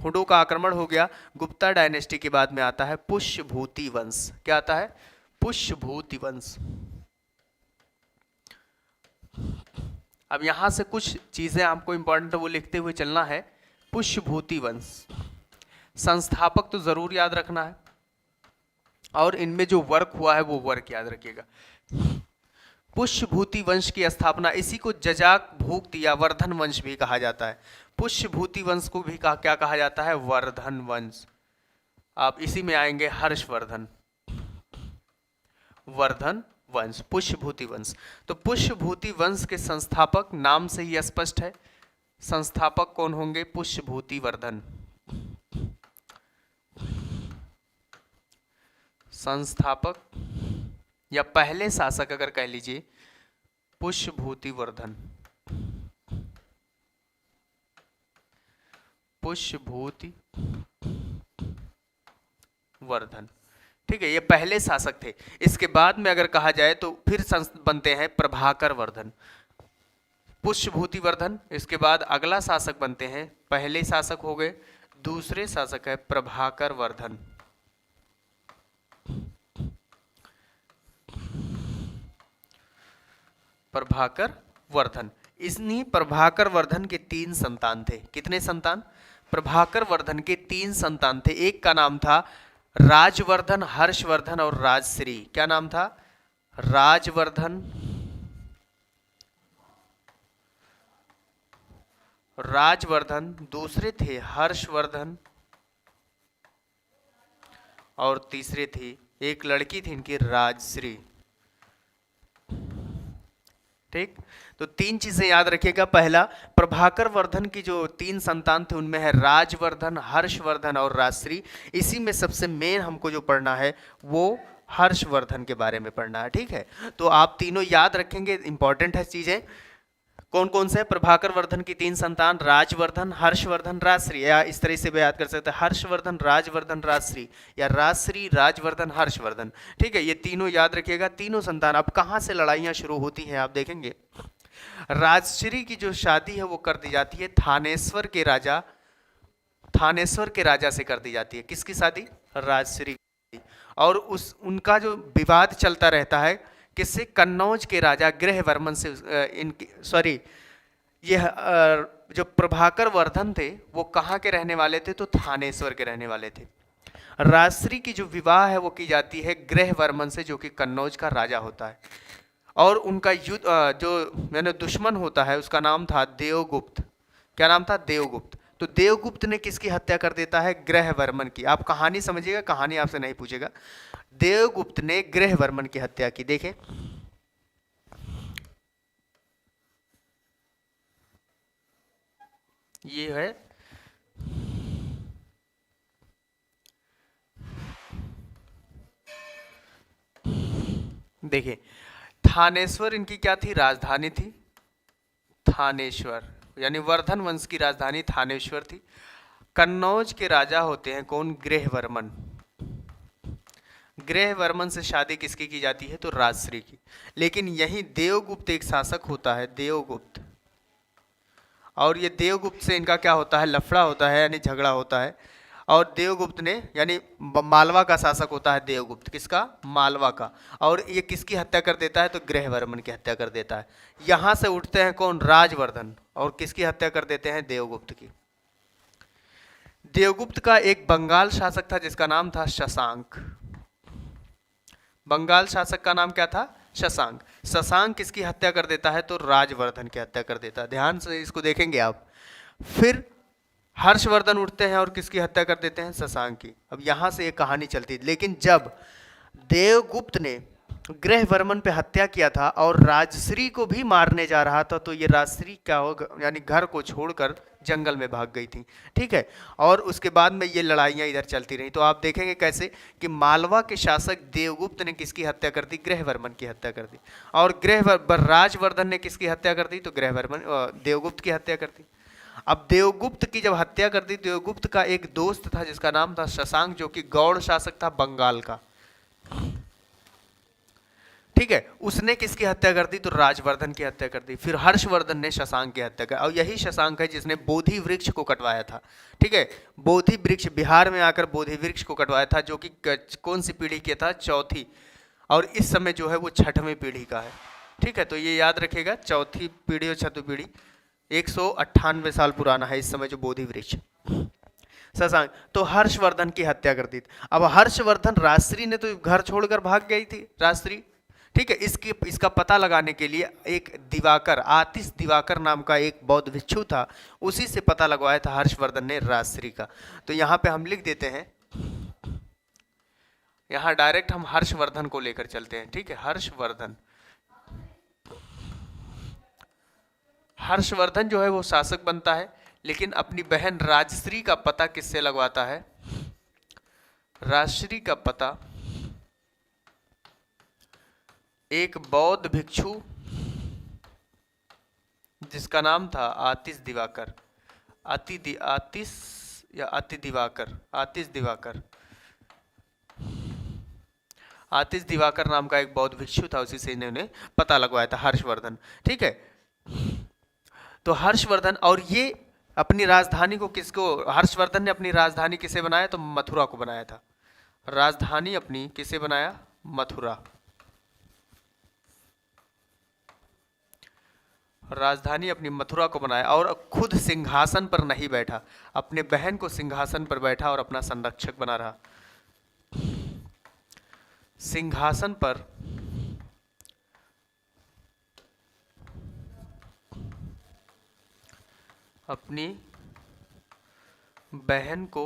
हुंडों का आक्रमण हो गया। गुप्ता डायनेस्टी के बाद में आता है पुष्यभूति वंश। क्या आता है, पुष्यभूति वंश। अब यहां से कुछ चीजें आपको इंपॉर्टेंट वो लिखते हुए चलना है। पुष्यभूति वंश, संस्थापक तो जरूर याद रखना है और इनमें जो वर्क हुआ है वो वर्क याद रखिएगा। पुष्यभूति वंश की स्थापना, इसी को जजाक भूक्त या वर्धन वंश भी कहा जाता है। पुष्यभूति वंश को भी क्या कहा जाता है, वर्धन वंश। आप इसी में आएंगे हर्षवर्धन, वर्धन वंश, पुष्यभूति वंश। तो पुष्यभूति वंश के संस्थापक नाम से ही स्पष्ट है, संस्थापक कौन होंगे, पुष्यभूति वर्धन। संस्थापक या पहले शासक अगर कह लीजिए पुष्यभूति वर्धन, पुष्यभूति वर्धन। ठीक है, ये पहले शासक थे। इसके बाद में अगर कहा जाए तो फिर बनते हैं प्रभाकर वर्धन, पुष्यभूति वर्धन। इसके बाद अगला शासक बनते हैं, पहले शासक हो गए, दूसरे शासक है प्रभाकर वर्धन। प्रभाकर वर्धन, इन्हीं प्रभाकर वर्धन के 3 संतान थे। कितने संतान, प्रभाकर वर्धन के 3 संतान थे। एक का नाम था राजवर्धन, हर्षवर्धन और राजश्री। क्या नाम था, राजवर्धन, राजवर्धन, दूसरे थे हर्षवर्धन और तीसरे थी एक लड़की थी इनकी राजश्री। ठीक, तो 3 चीजें याद रखिएगा। पहला, प्रभाकर वर्धन की जो 3 संतान थे उनमें है राजवर्धन, हर्षवर्धन और राजश्री। इसी में सबसे मेन हमको जो पढ़ना है वो हर्षवर्धन के बारे में पढ़ना है। ठीक है, तो आप तीनों याद रखेंगे, इंपॉर्टेंट है चीजें। कौन कौन से? प्रभाकर वर्धन की 3 संतान, राजवर्धन, हर्षवर्धन, राजश्री, या इस तरह से भी याद कर सकते हैं, हर्षवर्धन, राजवर्धन, राजश्री, या राजश्री, राजवर्धन, हर्षवर्धन। ठीक है, ये तीनों याद रखिएगा, तीनों संतान। अब कहाँ से लड़ाइयाँ शुरू होती हैं आप देखेंगे। राजश्री की जो शादी है वो कर दी जाती है थानेश्वर के राजा से कर दी जाती है। किसकी शादी? राजश्री की। और उनका जो विवाद चलता रहता है किससे? कन्नौज के राजा गृहवर्मन से। इनकी सॉरी, यह जो प्रभाकर वर्धन थे वो कहाँ के रहने वाले थे? तो थानेश्वर के रहने वाले थे। राजश्री की जो विवाह है वो की जाती है गृहवर्मन से, जो कि कन्नौज का राजा होता है। और उनका युद्ध जो मैंने दुश्मन होता है उसका नाम था देवगुप्त। क्या नाम था? देवगुप्त। तो देवगुप्त ने किसकी हत्या कर देता है? गृहवर्मन की। आप कहानी समझिएगा, कहानी आपसे नहीं पूछेगा। देवगुप्त ने गृहवर्मन की हत्या की। देखें, ये है देखिए, थानेश्वर इनकी क्या थी? राजधानी थी। थानेश्वर यानी वर्धन वंश की राजधानी थानेश्वर थी। कन्नौज के राजा होते हैं कौन? गृहवर्मन। गृहवर्मन से शादी किसकी की जाती है? तो राजश्री की। लेकिन यही देवगुप्त एक शासक होता है, देवगुप्त, और ये देवगुप्त से इनका क्या होता है? लफड़ा होता है, यानी झगड़ा होता है। और देवगुप्त ने, यानी मालवा का शासक होता है देवगुप्त। किसका? मालवा का। और ये किसकी हत्या कर देता है? तो गृहवर्मन की हत्या कर देता है। यहां से उठते हैं कौन? राजवर्धन, और किसकी हत्या कर देते हैं? देवगुप्त की। देवगुप्त का एक बंगाल शासक था जिसका नाम था शशांक। बंगाल शासक का नाम क्या था? शशांक। शशांक किसकी हत्या कर देता है? तो राजवर्धन की हत्या कर देता है। ध्यान से इसको देखेंगे आप। फिर हर्षवर्धन उठते हैं और किसकी हत्या कर देते हैं? शशांक की। अब यहां से एक कहानी चलती है। लेकिन जब देवगुप्त ने गृहवर्मन पे हत्या किया था और राजश्री को भी मारने जा रहा था, तो ये राजश्री क्या हो, यानी घर को छोड़कर जंगल में भाग गई थी। ठीक है, और उसके बाद में ये लड़ाइयाँ इधर चलती रही। तो आप देखेंगे कैसे कि मालवा के शासक देवगुप्त ने किसकी हत्या कर दी? गृहवर्मन की हत्या कर दी। और राजवर्धन ने किसकी हत्या कर दी? तो गृहवर्मन देवगुप्त की हत्या कर दी। अब देवगुप्त की जब हत्या कर दी, देवगुप्त का एक दोस्त था जिसका नाम था शशांक, जो कि गौड़ शासक था बंगाल का। ठीक है, उसने किसकी हत्या कर दी? तो राजवर्धन की हत्या कर दी। फिर हर्षवर्धन ने शशांक की हत्या कर, और यही शशांक है जिसने बोधि वृक्ष को कटवाया था। ठीक है, बोधि वृक्ष, बिहार में आकर बोधि वृक्ष को कटवाया था, जो कि कौन सी पीढ़ी की था? चौथी। और इस समय जो है वो 6वीं पीढ़ी का है। ठीक है, तो ये याद रखिएगा, चौथी पीढ़ी और 6वीं पीढ़ी। 198 साल पुराना है इस समय जो बोधि वृक्ष। शशांक तो हर्षवर्धन की हत्या कर दी। अब हर्षवर्धन, राजश्री ने तो घर छोड़कर भाग गई थी राजश्री। ठीक है, इसका पता लगाने के लिए एक दिवाकर, आतिश दिवाकर नाम का एक बौद्ध भिक्षु था, उसी से पता लगवाया था हर्षवर्धन ने राजश्री का। तो यहाँ पे हम लिख देते हैं, यहाँ डायरेक्ट हम हर्षवर्धन को लेकर चलते हैं। ठीक है, हर्षवर्धन। हर्षवर्धन जो है वो शासक बनता है, लेकिन अपनी बहन राजश्री का पता किससे लगवाता है? राजश्री का पता एक बौद्ध भिक्षु जिसका नाम था आतिश दिवाकर। आतिश या अति दिवाकर, आतिश दिवाकर। आतिश दिवाकर नाम का एक बौद्ध भिक्षु था, उसी से इन्होंने पता लगवाया था हर्षवर्धन। ठीक है, तो हर्षवर्धन, और ये अपनी राजधानी को किसको, हर्षवर्धन ने अपनी राजधानी किसे बनाया? तो मथुरा को बनाया था। राजधानी अपनी किसे बनाया? मथुरा। राजधानी अपनी मथुरा को बनाया, और खुद सिंहासन पर नहीं बैठा, अपने बहन को सिंहासन पर बैठा और अपना संरक्षक बना रहा। सिंहासन पर अपनी बहन को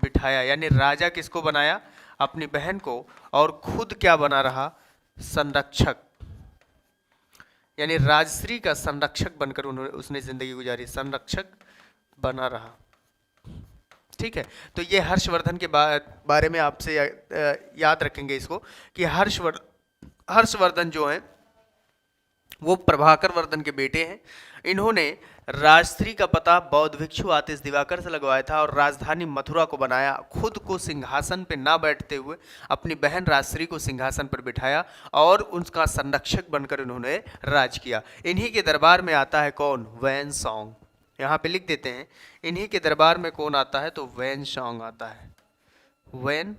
बिठाया, यानी राजा किसको बनाया? अपनी बहन को, और खुद क्या बना रहा? संरक्षक। यानी राजश्री का संरक्षक बनकर उसने जिंदगी गुजारी, संरक्षक बना रहा। ठीक है, तो ये हर्षवर्धन के बारे में आपसे याद रखेंगे इसको, कि हर्षवर्धन जो है वो प्रभाकर वर्धन के बेटे हैं। इन्होंने राजश्री का पता बौद्ध भिक्षु आतिश दिवाकर से लगवाया था और राजधानी मथुरा को बनाया। खुद को सिंहासन पर ना बैठते हुए अपनी बहन राजश्री को सिंहासन पर बिठाया और उनका संरक्षक बनकर इन्होंने राज किया। इन्हीं के दरबार में आता है कौन? वैन सॉन्ग। यहाँ पे लिख देते हैं, इन्हीं के दरबार में कौन आता है? तो वैन सॉन्ग आता है। वैन,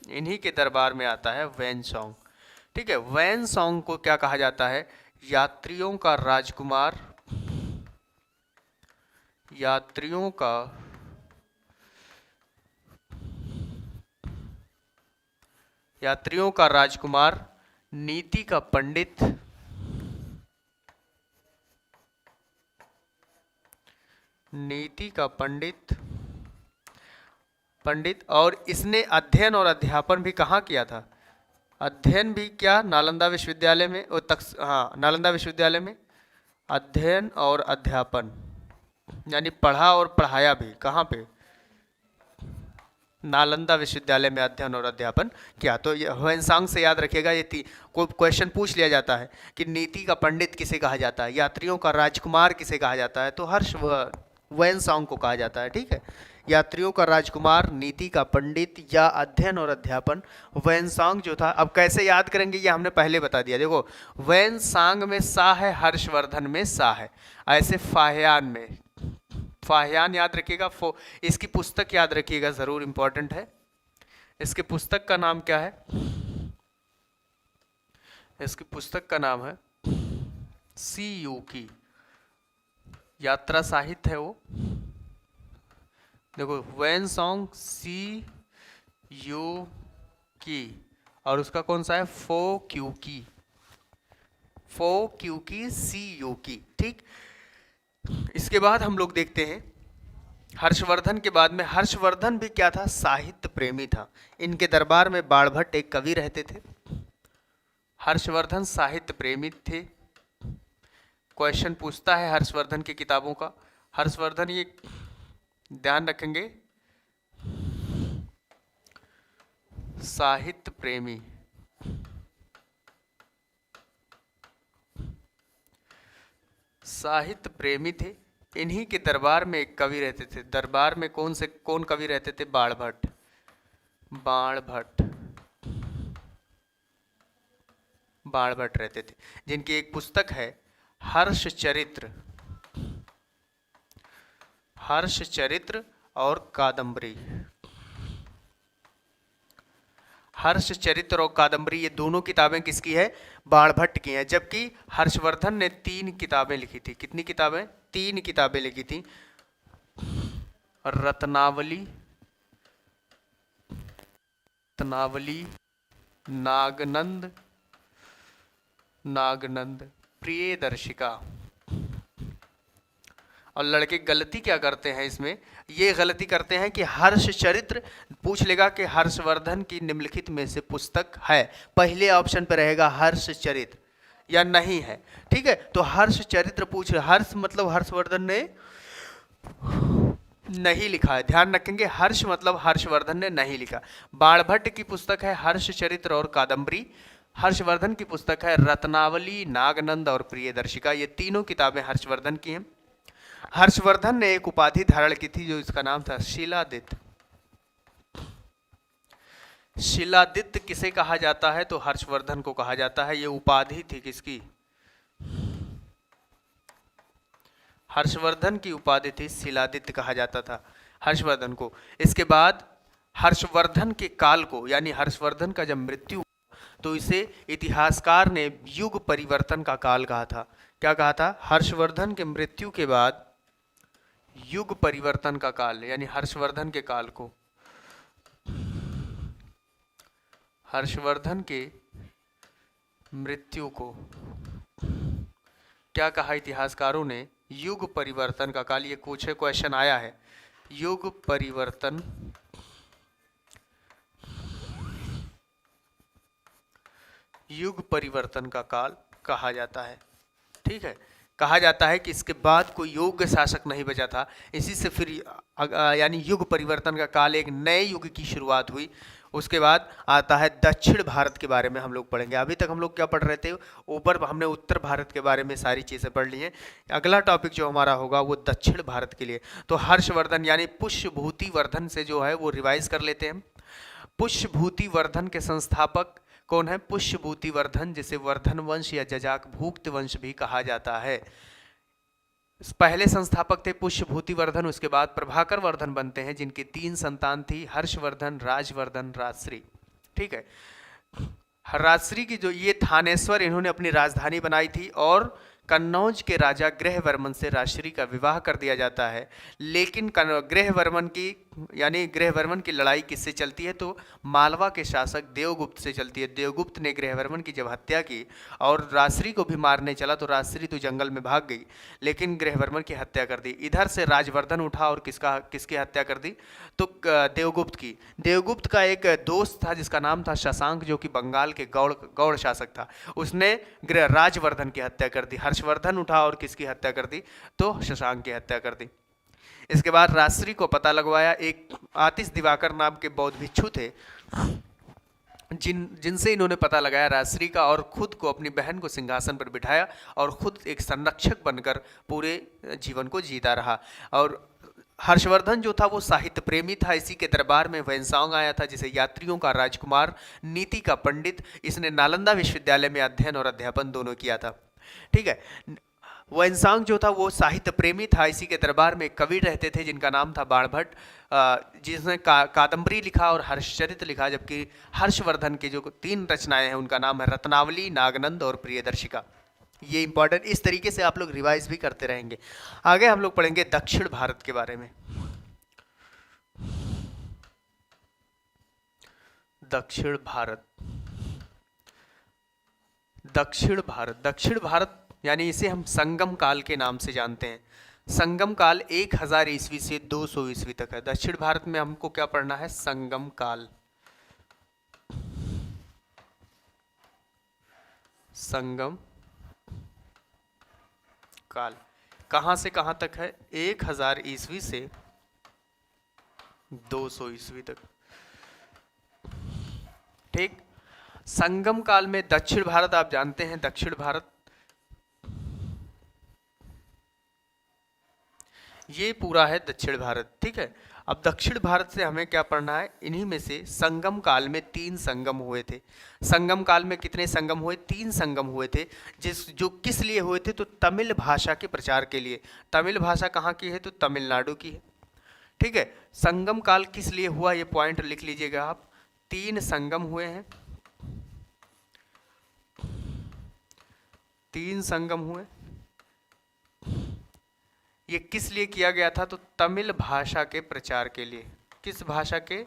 इन्हीं के दरबार में आता है वैन सॉन्ग। ठीक है, वैन सॉन्ग को क्या कहा जाता है? यात्रियों का राजकुमार, यात्रियों का राजकुमार, नीति का पंडित, नीति का पंडित और इसने अध्ययन और अध्यापन भी कहाँ किया था? अध्ययन भी क्या? नालंदा विश्वविद्यालय में, नालंदा विश्वविद्यालय में अध्ययन और अध्यापन, यानी पढ़ा और पढ़ाया भी। कहाँ पे? नालंदा विश्वविद्यालय में अध्ययन और अध्यापन किया। तो ये ह्वेनसांग से याद रखिएगा, ये कोई क्वेश्चन पूछ लिया जाता है कि नीति का पंडित किसे कहा जाता है, यात्रियों का राजकुमार किसे कहा जाता है, तो ह्वेनसांग को कहा जाता है। ठीक है, यात्रियों का राजकुमार, नीति का पंडित या अध्ययन और अध्यापन, ह्वेनसांग जो था। अब कैसे याद करेंगे ये हमने पहले बता दिया। देखो, ह्वेनसांग में सा है, हर्षवर्धन में सा है। ऐसे फाहियान में, फाहियान याद रखिएगा। इसकी पुस्तक याद रखिएगा, जरूर इंपॉर्टेंट है। इसकी पुस्तक का नाम क्या है? इसकी पुस्तक का नाम है CU की यात्रा साहित्य है वो। देखो, वैनसॉन्ग CU की, और उसका कौन सा है? फो क्यू की CU की। ठीक, इसके बाद हम लोग देखते हैं हर्षवर्धन के बाद में। हर्षवर्धन भी क्या था? साहित्य प्रेमी था। इनके दरबार में बाणभट्ट एक कवि रहते थे। हर्षवर्धन साहित्य प्रेमी थे। क्वेश्चन पूछता है हर्षवर्धन की किताबों का। हर्षवर्धन, ये ध्यान रखेंगे, साहित्य प्रेमी, साहित्य प्रेमी थे। इन्हीं के दरबार में एक कवि रहते थे। दरबार में कौन कवि रहते थे? बाणभट्ट। बाणभट्ट रहते थे, जिनकी एक पुस्तक है हर्षचरित्र और कादम्बरी। हर्षचरित्र और कादम्बरी, ये दोनों किताबें किसकी है? बाणभट्ट की हैं। जबकि हर्षवर्धन ने 3 किताबें लिखी थी। कितनी किताबें? 3 किताबें लिखी थी। रत्नावली, नागनंद, प्रियदर्शिका। और लड़के गलती क्या करते हैं इसमें? ये गलती करते हैं कि हर्षचरित्र पूछ लेगा कि हर्षवर्धन की निम्नलिखित में से पुस्तक है, पहले ऑप्शन पर रहेगा हर्षचरित्र या नहीं है। ठीक है, तो हर्षचरित्र पूछ, हर्ष मतलब हर्षवर्धन ने नहीं लिखा है, ध्यान रखेंगे। हर्ष मतलब हर्षवर्धन ने नहीं लिखा। बाणभट्ट की पुस्तक है हर्षचरित्र और कादम्बरी। हर्षवर्धन की पुस्तक है रत्नावली, नागनंद और प्रियदर्शिका। ये तीनों किताबें हर्षवर्धन की हैं। हर्षवर्धन ने एक उपाधि धारण की थी, जो इसका नाम था शिलादित्य। शिलादित्य किसे कहा जाता है? तो हर्षवर्धन को कहा जाता है। ये उपाधि थी किसकी? हर्षवर्धन की उपाधि थी, शिलादित्य कहा जाता था हर्षवर्धन को। इसके बाद हर्षवर्धन के काल को, यानी हर्षवर्धन का जब मृत्यु, तो इसे इतिहासकार ने युग परिवर्तन का काल कहा था। क्या कहा था? हर्षवर्धन के मृत्यु के बाद युग परिवर्तन का काल, यानी हर्षवर्धन के काल को, हर्षवर्धन के मृत्यु को क्या कहा इतिहासकारों ने? युग परिवर्तन का काल। ये कुछ क्वेश्चन आया है, युग परिवर्तन, युग परिवर्तन का काल कहा जाता है। ठीक है, कहा जाता है कि इसके बाद कोई योग्य शासक नहीं बचा था। इसी से फिर यानी युग परिवर्तन का काल, एक नए युग की शुरुआत हुई। उसके बाद आता है दक्षिण भारत के बारे में हम लोग पढ़ेंगे। अभी तक हम लोग क्या पढ़ रहे थे, ऊपर हमने उत्तर भारत के बारे में सारी चीज़ें पढ़ ली हैं। अगला टॉपिक जो हमारा होगा वो दक्षिण भारत के लिए। तो हर्षवर्धन यानी पुष्यभूति वर्धन से जो है वो रिवाइज कर लेते हैं। पुष्यभूति वर्धन के संस्थापक कौन है? पुष्यभूति वर्धन, जिसे वर्धन वंश या जजाकभुक्त वंश भी कहा जाता है। पहले संस्थापक थे पुष्यभूति वर्धन, उसके बाद प्रभाकर वर्धन बनते हैं, जिनकी 3 संतान थी, हर्षवर्धन, राजवर्धन, राजश्री। ठीक है, राजश्री की जो ये थानेश्वर, इन्होंने अपनी राजधानी बनाई थी और कन्नौज के राजा गृहवर्मन से राजश्री का विवाह कर दिया जाता है। लेकिन गृहवर्मन की यानी गृहवर्मन की लड़ाई किससे चलती है? तो मालवा के शासक देवगुप्त से चलती है। देवगुप्त ने गृहवर्मन की जब हत्या की और राजश्री को भी मारने चला तो राजश्री तो जंगल में भाग गई, लेकिन गृहवर्मन की हत्या कर दी। इधर से राजवर्धन उठा और किसकी हत्या कर दी? तो देवगुप्त की। देवगुप्त का एक दोस्त था जिसका नाम था शशांक, जो कि बंगाल के गौड़ शासक था। उसने राजवर्धन की हत्या कर दी। हर्षवर्धन उठा और किसकी हत्या कर दी? तो शशांक की हत्या कर दी। इसके बाद राजश्री को पता लगवाया। एक आतिश दिवाकर नाम के बौद्ध भिक्षु थे, जिनसे इन्होंने पता लगाया राजश्री का, और खुद को, अपनी बहन को सिंहासन पर बिठाया और खुद एक संरक्षक बनकर पूरे जीवन को जीता रहा। और हर्षवर्धन जो था वो साहित्य प्रेमी था। इसी के दरबार में वैनसांग आया था, जिसे यात्रियों का राजकुमार, नीति का पंडित। इसने नालंदा विश्वविद्यालय में अध्ययन और अध्यापन दोनों किया था। ठीक है, वैनसांग जो था वो साहित्य प्रेमी था। इसी के दरबार में कवि रहते थे जिनका नाम था बाणभट्ट, जिसने कादम्बरी लिखा और हर्षचरित्र लिखा। जबकि हर्षवर्धन के जो 3 रचनाएं हैं उनका नाम है रत्नावली, नागनंद और प्रियदर्शिका। ये इंपॉर्टेंट, इस तरीके से आप लोग रिवाइज भी करते रहेंगे। आगे हम लोग पढ़ेंगे दक्षिण भारत के बारे में। दक्षिण भारत, दक्षिण भारत, दक्षिण भारत यानी इसे हम संगम काल के नाम से जानते हैं। संगम काल 1000 ईस्वी से 200 ईस्वी तक है। दक्षिण भारत में हमको क्या पढ़ना है? संगम काल। संगम काल कहां से कहां तक है? 1000 ईस्वी से 200 ईस्वी तक। ठीक, संगम काल में दक्षिण भारत, आप जानते हैं दक्षिण भारत ये पूरा है दक्षिण भारत। ठीक है, अब दक्षिण भारत से हमें क्या पढ़ना है? इन्हीं में से संगम काल में 3 संगम हुए थे। संगम काल में कितने संगम हुए? 3 संगम हुए थे। जो किस लिए हुए थे? तो तमिल भाषा के प्रचार के लिए। तमिल भाषा कहाँ की है? तो तमिलनाडु की है। ठीक है, संगम काल किस लिए हुआ? ये पॉइंट लिख लीजिएगा आप। 3 संगम हुए हैं, 3 संगम हुए। ये किस लिए किया गया था? तो तमिल भाषा के प्रचार के लिए। किस भाषा के?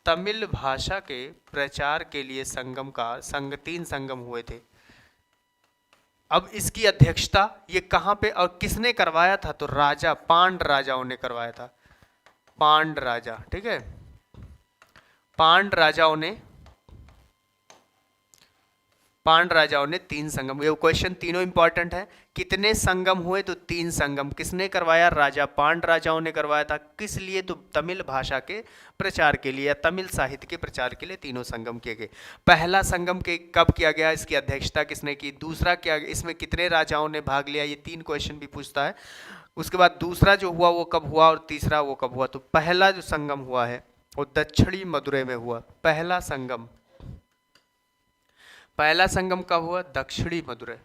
तमिल भाषा के प्रचार के लिए संगम का 3 संगम हुए थे। अब इसकी अध्यक्षता ये कहाँ पे और किसने करवाया था? तो राजा पांड राजाओं ने करवाया था। पांड राजा। ठीक है, पांड राजाओं ने 3 संगम। ये क्वेश्चन तीनों इंपॉर्टेंट है। कितने संगम हुए? तो 3 संगम। किसने करवाया? राजा पांड राजाओं ने करवाया था। किस लिए? तो तमिल भाषा के प्रचार के लिए या तमिल साहित्य के प्रचार के लिए तीनों संगम किए गए। पहला संगम के कब किया गया? इसकी अध्यक्षता किसने की? दूसरा क्या, इसमें कितने राजाओं ने भाग लिया? ये 3 क्वेश्चन भी पूछता है। उसके बाद दूसरा जो हुआ वो कब हुआ और तीसरा वो कब हुआ? तो पहला जो संगम हुआ है वो दक्षिणी मदुरै में हुआ। पहला संगम कब हुआ? दक्षिणी मदुरै।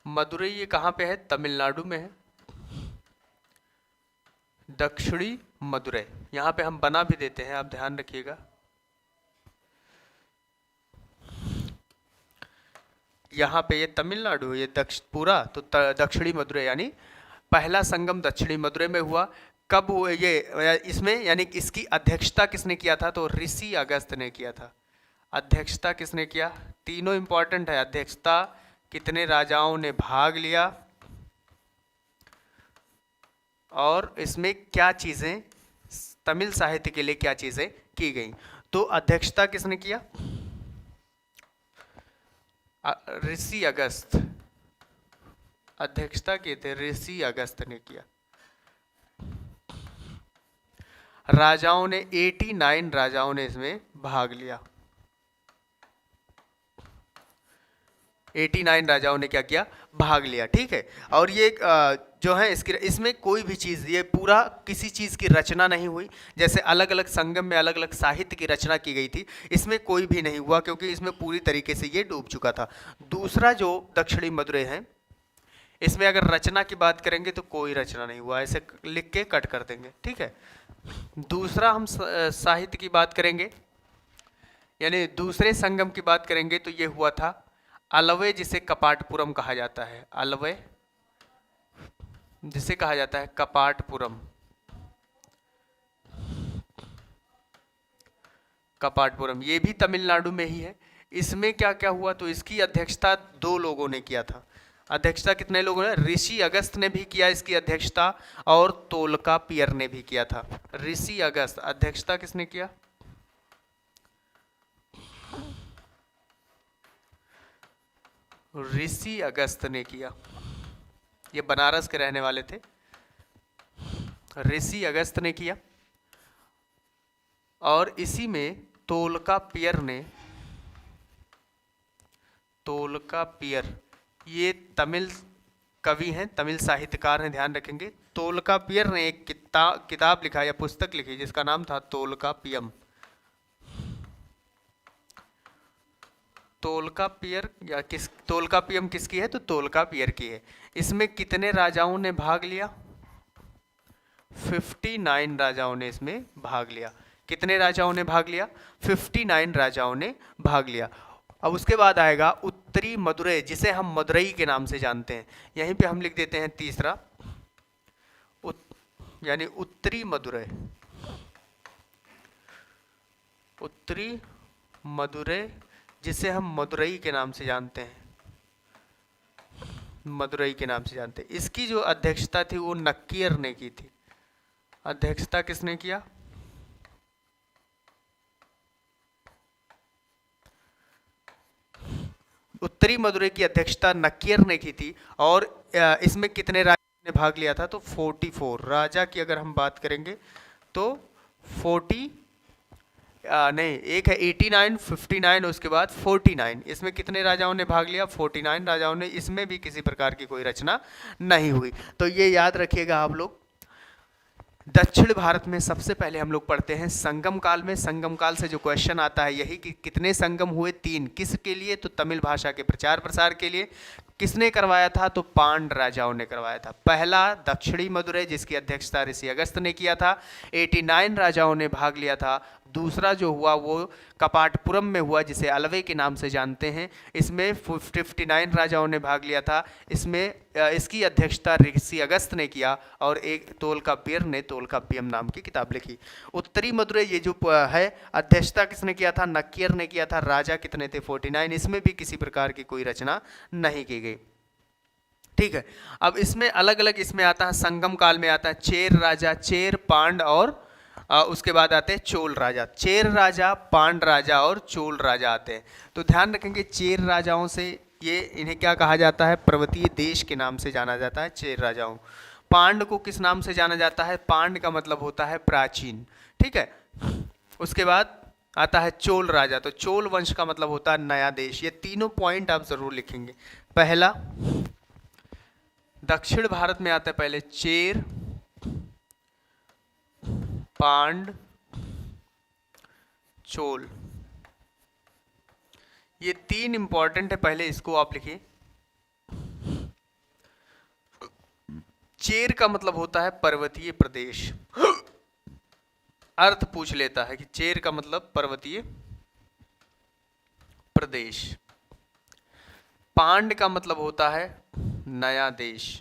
मदुरै ये कहां पे है? तमिलनाडु में है। दक्षिणी मदुरै, यहां पे हम बना भी देते हैं, आप ध्यान रखिएगा। यहाँ पे ये तमिलनाडु, ये पूरा तो दक्षिणी मदुरै, यानी पहला संगम दक्षिणी मदुरै में हुआ। कब हुआ ये? इसमें यानी इसकी अध्यक्षता किसने किया था? तो ऋषि अगस्त ने किया था। अध्यक्षता किसने किया? तीनों इंपॉर्टेंट है। अध्यक्षता कितने राजाओं ने भाग लिया और इसमें क्या चीजें तमिल साहित्य के लिए क्या चीजें की गई? तो अध्यक्षता किसने किया? ऋषि अगस्त अध्यक्षता किए थे, ऋषि अगस्त ने किया। राजाओं ने 89 राजाओं ने इसमें भाग लिया। 89 राजाओं ने क्या किया, भाग लिया। ठीक है, और ये जो है इसमें कोई भी चीज़, ये पूरा किसी चीज़ की रचना नहीं हुई। जैसे अलग अलग संगम में अलग अलग साहित्य की रचना की गई थी, इसमें कोई भी नहीं हुआ, क्योंकि इसमें पूरी तरीके से ये डूब चुका था। दूसरा जो दक्षिणी मदुरै है, इसमें अगर रचना की बात करेंगे तो कोई रचना नहीं हुआ, ऐसे लिख के कट कर देंगे। ठीक है, दूसरा हम साहित्य की बात करेंगे, यानी दूसरे संगम की बात करेंगे तो ये हुआ था अलवय, जिसे कपाटपुरम कहा जाता है। अलवय जिसे कहा जाता है कपाटपुरम। कपाटपुरम ये भी तमिलनाडु में ही है। इसमें क्या क्या हुआ, तो इसकी अध्यक्षता 2 लोगों ने किया था। अध्यक्षता कितने लोगों ने, ऋषि अगस्त ने भी किया इसकी अध्यक्षता, और तोलकापियर ने भी किया था। ऋषि अगस्त, अध्यक्षता किसने किया, ऋषि अगस्त ने किया। ये बनारस के रहने वाले थे, ऋषि अगस्त ने किया। और इसी में तोलकापियर ये तमिल कवि हैं, तमिल साहित्यकार हैं, ध्यान रखेंगे। तोलकापियर ने एक किताब लिखा या पुस्तक लिखी जिसका नाम था तोलकापियम। तोलकापियर या तोलकापियम किसकी है, तो तोलकापियर की है। इसमें कितने राजाओं ने भाग लिया, 59 राजाओं ने इसमें भाग लिया। कितने राजाओं ने भाग लिया, 59 राजाओं ने भाग लिया। अब उसके बाद आएगा उत्तरी मदुरै, जिसे हम मदुरई के नाम से जानते हैं। यहीं पे हम लिख देते हैं तीसरा, यानी उत्तरी मदुरै। उत्तरी मदुरै जिसे हम मदुरई के नाम से जानते हैं, मदुरई के नाम से जानते हैं। इसकी जो अध्यक्षता थी वो नक्कियर ने की थी। अध्यक्षता किसने किया, उत्तरी मदुरै की अध्यक्षता नक्कियर ने की थी। और इसमें कितने राजा ने भाग लिया था, तो 44 राजा की अगर हम बात करेंगे तो 40 नहीं, एक है 89, 59 उसके बाद 49। इसमें कितने राजाओं ने भाग लिया, 49 राजाओं ने। इसमें भी किसी प्रकार की कोई रचना नहीं हुई। तो ये याद रखिएगा आप लोग। दक्षिण भारत में सबसे पहले हम लोग पढ़ते हैं संगम काल में। संगम काल से जो क्वेश्चन आता है यही कि कितने संगम हुए, 3। किसके लिए, तो तमिल भाषा के प्रचार प्रसार के लिए। किसने करवाया था, तो पांड राजाओं ने करवाया था। पहला दक्षिणी मदुरै, जिसकी अध्यक्षता ऋषि अगस्त ने किया था, 89 राजाओं ने भाग लिया था। दूसरा जो हुआ वो कपाटपुरम में हुआ, जिसे अलवे के नाम से जानते हैं। इसमें 59 राजाओं ने भाग लिया था। इसमें इसकी अध्यक्षता ऋषि अगस्त ने किया, और एक तोलकापियर ने तोलकापियम नाम की किताब लिखी। उत्तरी मदुरै ये जो है, अध्यक्षता किसने किया था, नक्कियर ने किया था। राजा कितने थे, 49। इसमें भी किसी प्रकार की कोई रचना नहीं की गई। ठीक है, अब इसमें अलग अलग इसमें आता है, संगम काल में आता है चेर राजा, चेर, पांड, और उसके बाद आते हैं चोल राजा। चेर राजा, पांड राजा और चोल राजा आते हैं। तो ध्यान रखेंगे, चेर राजाओं से ये इन्हें क्या कहा जाता है, पर्वतीय देश के नाम से जाना जाता है चेर राजाओं। पांड को किस नाम से जाना जाता है, पांड का मतलब होता है प्राचीन। ठीक है, उसके बाद आता है चोल राजा, तो चोल वंश का मतलब होता है नया देश। ये तीनों पॉइंट आप जरूर लिखेंगे। पहला, दक्षिण भारत में आता है पहले चेर, पांड, चोल। ये 3 इंपॉर्टेंट है, पहले इसको आप लिखिए। चेर का मतलब होता है पर्वतीय प्रदेश। अर्थ पूछ लेता है कि चेर का मतलब पर्वतीय प्रदेश। पांड का मतलब होता है नया देश।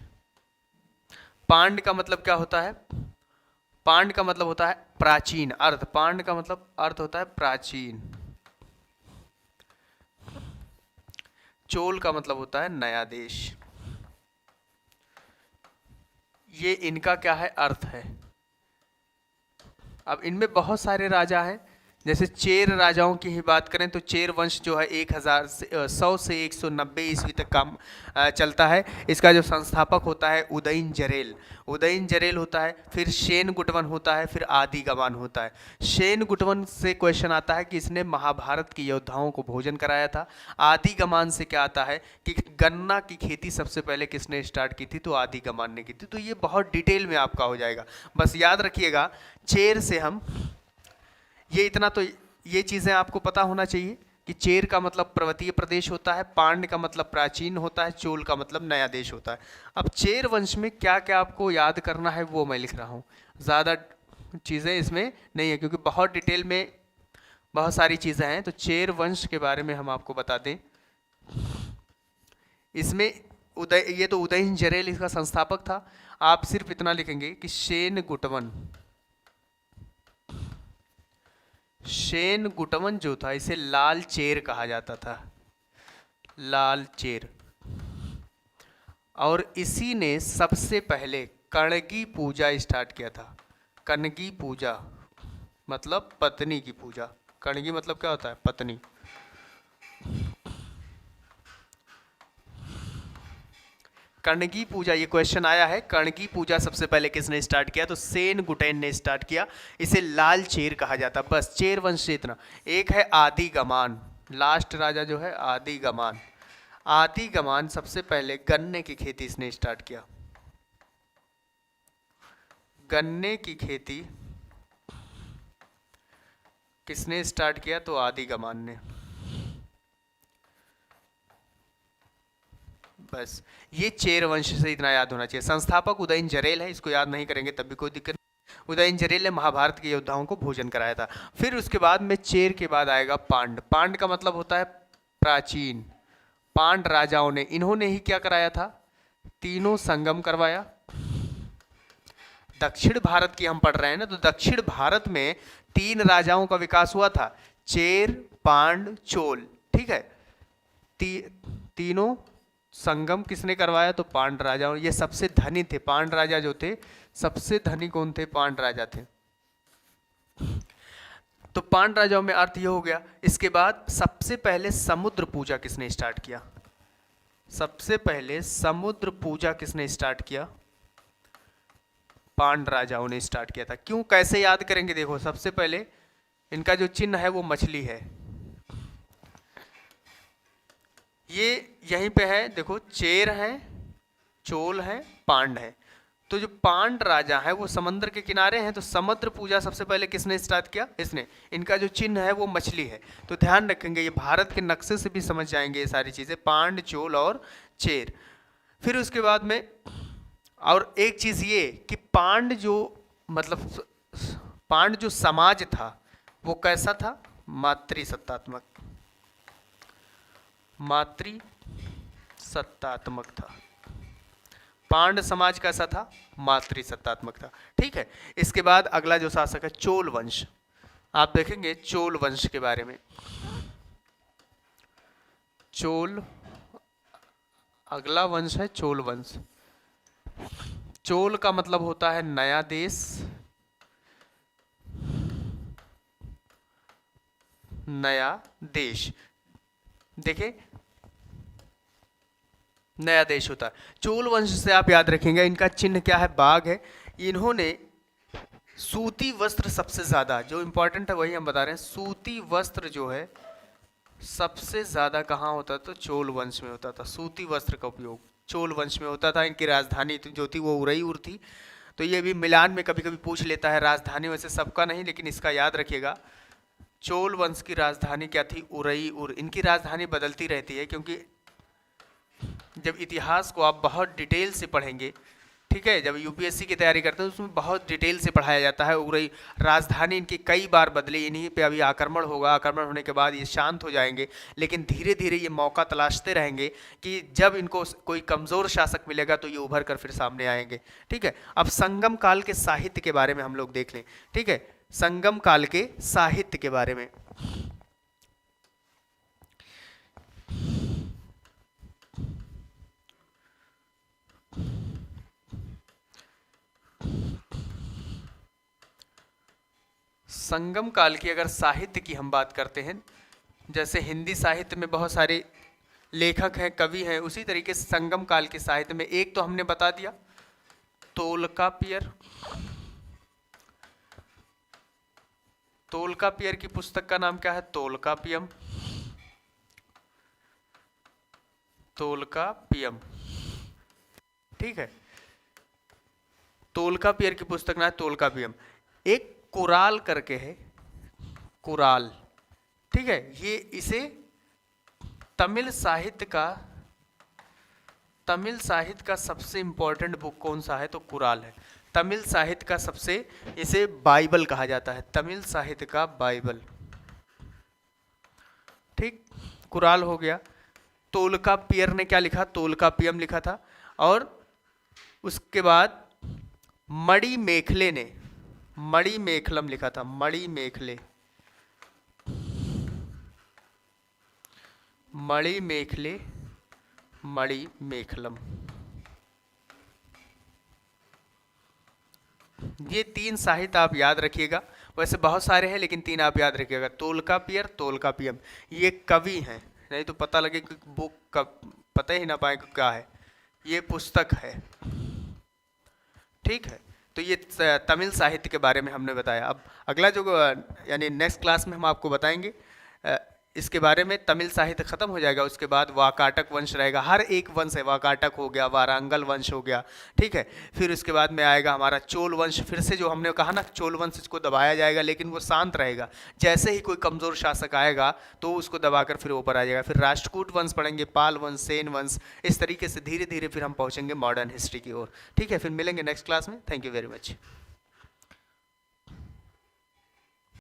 पांड का मतलब क्या होता है, पांड का मतलब होता है प्राचीन। अर्थ, पांड का मतलब अर्थ होता है प्राचीन। चोल का मतलब होता है नया देश। ये इनका क्या है, अर्थ है। अब इनमें बहुत सारे राजा हैं, जैसे चेर राजाओं की ही बात करें तो चेर वंश जो है 100 से 190 ईस्वी तक काम चलता है। इसका जो संस्थापक होता है उदयन जरेल, उदयन जरेल होता है। फिर शेन गुटवन होता है, फिर आदि गमान होता है। शेन गुटवन से क्वेश्चन आता है कि इसने महाभारत के योद्धाओं को भोजन कराया था। आदि गमान से क्या आता है कि गन्ना की खेती सबसे पहले किसने स्टार्ट की थी, तो आदि गमान ने की थी। तो ये बहुत डिटेल में आपका हो जाएगा, बस याद रखिएगा। चेर से हम ये इतना तो ये चीज़ें आपको पता होना चाहिए कि चेर का मतलब पर्वतीय प्रदेश होता है, पांड का मतलब प्राचीन होता है, चोल का मतलब नया देश होता है। अब चेर वंश में क्या क्या आपको याद करना है वो मैं लिख रहा हूँ, ज़्यादा चीज़ें इसमें नहीं है क्योंकि बहुत डिटेल में बहुत सारी चीज़ें हैं। तो चेर वंश के बारे में हम आपको बता दें, इसमें ये तो उदयन जरेल इसका संस्थापक था। आप सिर्फ इतना लिखेंगे कि शेन गुटवन, शेन गुटवन जो था इसे लाल चेर कहा जाता था, लाल चेर। और इसी ने सबसे पहले कणगी पूजा स्टार्ट किया था। कणगी पूजा मतलब पत्नी की पूजा, कणगी मतलब क्या होता है, पत्नी। कणगी पूजा, ये क्वेश्चन आया है, कणगी पूजा सबसे पहले किसने स्टार्ट किया, तो सेन गुटेन ने स्टार्ट किया। इसे लाल चेर कहा जाता। बस चेर वंश से इतना। एक है आदि गमान, लास्ट राजा जो है आदि गमान। आदि गमान सबसे पहले गन्ने की खेती इसने स्टार्ट किया। गन्ने की खेती किसने स्टार्ट किया, तो आदि गमान ने। बस ये चेर वंश से इतना याद होना चाहिए। संस्थापक उदयन जरेल है, इसको याद नहीं करेंगे तब भी कोई दिक्कत नहीं। उदयन जरेल ने महाभारत के योद्धाओं को भोजन कराया था। फिर उसके बाद में चेर के बाद आएगा पांड। पांड का मतलब होता है प्राचीन। पांड राजाओं ने, इन्होंने ही क्या कराया था, तीनों संगम करवाया। दक्षिण भारत की हम पढ़ रहे हैं ना, तो दक्षिण भारत में 3 राजाओं का विकास हुआ था, चेर, पांड, चोल। ठीक है, तीनों संगम किसने करवाया, तो पांड राजाओं। ये सबसे धनी थे पांड राजा जो थे, सबसे धनी कौन थे, पांड राजा थे। तो पांड राजाओं में अर्थ ये हो गया। इसके बाद सबसे पहले समुद्र पूजा किसने स्टार्ट किया, सबसे पहले समुद्र पूजा किसने स्टार्ट किया, पांड राजाओं ने स्टार्ट किया था। क्यों, कैसे याद करेंगे, देखो सबसे पहले इनका जो चिन्ह है वो मछली है, ये यहीं पे है, देखो चेर है, चोल है, पांड है। तो जो पांड राजा है वो समंदर के किनारे हैं, तो समुद्र पूजा सबसे पहले किसने स्टार्ट किया, इसने। इनका जो चिन्ह है वो मछली है। तो ध्यान रखेंगे, ये भारत के नक्शे से भी समझ जाएंगे ये सारी चीजें, पांड, चोल और चेर। फिर उसके बाद में और एक चीज ये कि पांड जो मतलब पांड जो समाज था वो कैसा था, मातृसत्तात्मक, मातृसत्तात्मक था। पांड समाज कैसा था, मातृसत्तात्मक था। ठीक है, इसके बाद अगला जो शासक है चोल वंश। आप देखेंगे चोल वंश के बारे में, चोल अगला वंश है चोल वंश। चोल का मतलब होता है नया देश, नया देश। देखे, नया देश होता है। चोल वंश से आप याद रखेंगे इनका चिन्ह क्या है, बाघ है। इन्होंने सूती वस्त्र सबसे ज्यादा, जो इंपॉर्टेंट है वही हम बता रहे हैं, सूती वस्त्र जो है सबसे ज्यादा कहाँ होता था, तो चोल वंश में होता था। सूती वस्त्र का उपयोग चोल वंश में होता था। इनकी राजधानी जो थी वो उरईउर थी। तो ये भी मिलान में कभी कभी पूछ लेता है राजधानी, वैसे सबका नहीं, लेकिन इसका याद रखिएगा। चोल वंश की राजधानी क्या थी, उरईउर। इनकी राजधानी बदलती रहती है क्योंकि जब इतिहास को आप बहुत डिटेल से पढ़ेंगे, ठीक है, जब यूपीएससी की तैयारी करते हैं उसमें बहुत डिटेल से पढ़ाया जाता है। उरई राजधानी इनकी कई बार बदली, इन्हीं पे अभी आक्रमण होगा, आक्रमण होने के बाद ये शांत हो जाएंगे, लेकिन धीरे धीरे ये मौका तलाशते रहेंगे कि जब इनको कोई कमज़ोर शासक मिलेगा तो ये उभर कर फिर सामने आएंगे। ठीक है, अब संगम काल के साहित्य के बारे में हम लोग देख लें। ठीक है, संगम काल के साहित्य के बारे में, संगम काल की अगर साहित्य की हम बात करते हैं, जैसे हिंदी साहित्य में बहुत सारे लेखक हैं, कवि हैं, उसी तरीके से संगम काल के साहित्य में एक तो हमने बता दिया तोलकापियर। तोलकापियर की पुस्तक का नाम क्या है? तोलकापियम। तोलकापियम, ठीक है। तोलकापियर की पुस्तक ना है तोलकापियम। एक कुराल करके है, कुराल, ठीक है। ये इसे तमिल साहित्य का सबसे इंपॉर्टेंट बुक कौन सा है? तो कुराल है। तमिल साहित्य का सबसे, इसे बाइबल कहा जाता है, तमिल साहित्य का बाइबल, ठीक। कुराल हो गया। तोलकापियर ने क्या लिखा? तोलकापियम लिखा था। और उसके बाद मणिमेखले ने मणिमेखलम लिखा था, मणिमेखले, मणिमेखले, मणिमेखलम। ये 3 साहित्य आप याद रखिएगा। वैसे बहुत सारे हैं लेकिन 3 आप याद रखिएगा, तोलकापियर, तोलकापियम। ये कवि हैं, नहीं तो पता लगे कि बुक का पता ही ना पाए क्या है। ये पुस्तक है, ठीक है। तो ये तमिल साहित्य के बारे में हमने बताया। अब अगला जो यानी नेक्स्ट क्लास में हम आपको बताएंगे इसके बारे में। तमिल साहित्य खत्म हो जाएगा, उसके बाद वाकाटक वंश रहेगा। हर एक वंश है, वाकाटक हो गया, वारंगल वंश हो गया, ठीक है। फिर उसके बाद में आएगा हमारा चोल वंश। फिर से जो हमने कहा ना, चोल वंश इसको दबाया जाएगा लेकिन वो शांत रहेगा। जैसे ही कोई कमजोर शासक आएगा तो उसको दबाकर फिर ऊपर आ जाएगा। फिर राष्ट्रकूट वंश पढ़ेंगे, पाल वंश, सेन वंश, इस तरीके से धीरे धीरे फिर हम पहुंचेंगे मॉडर्न हिस्ट्री की ओर, ठीक है। फिर मिलेंगे नेक्स्ट क्लास में। Thank you very much.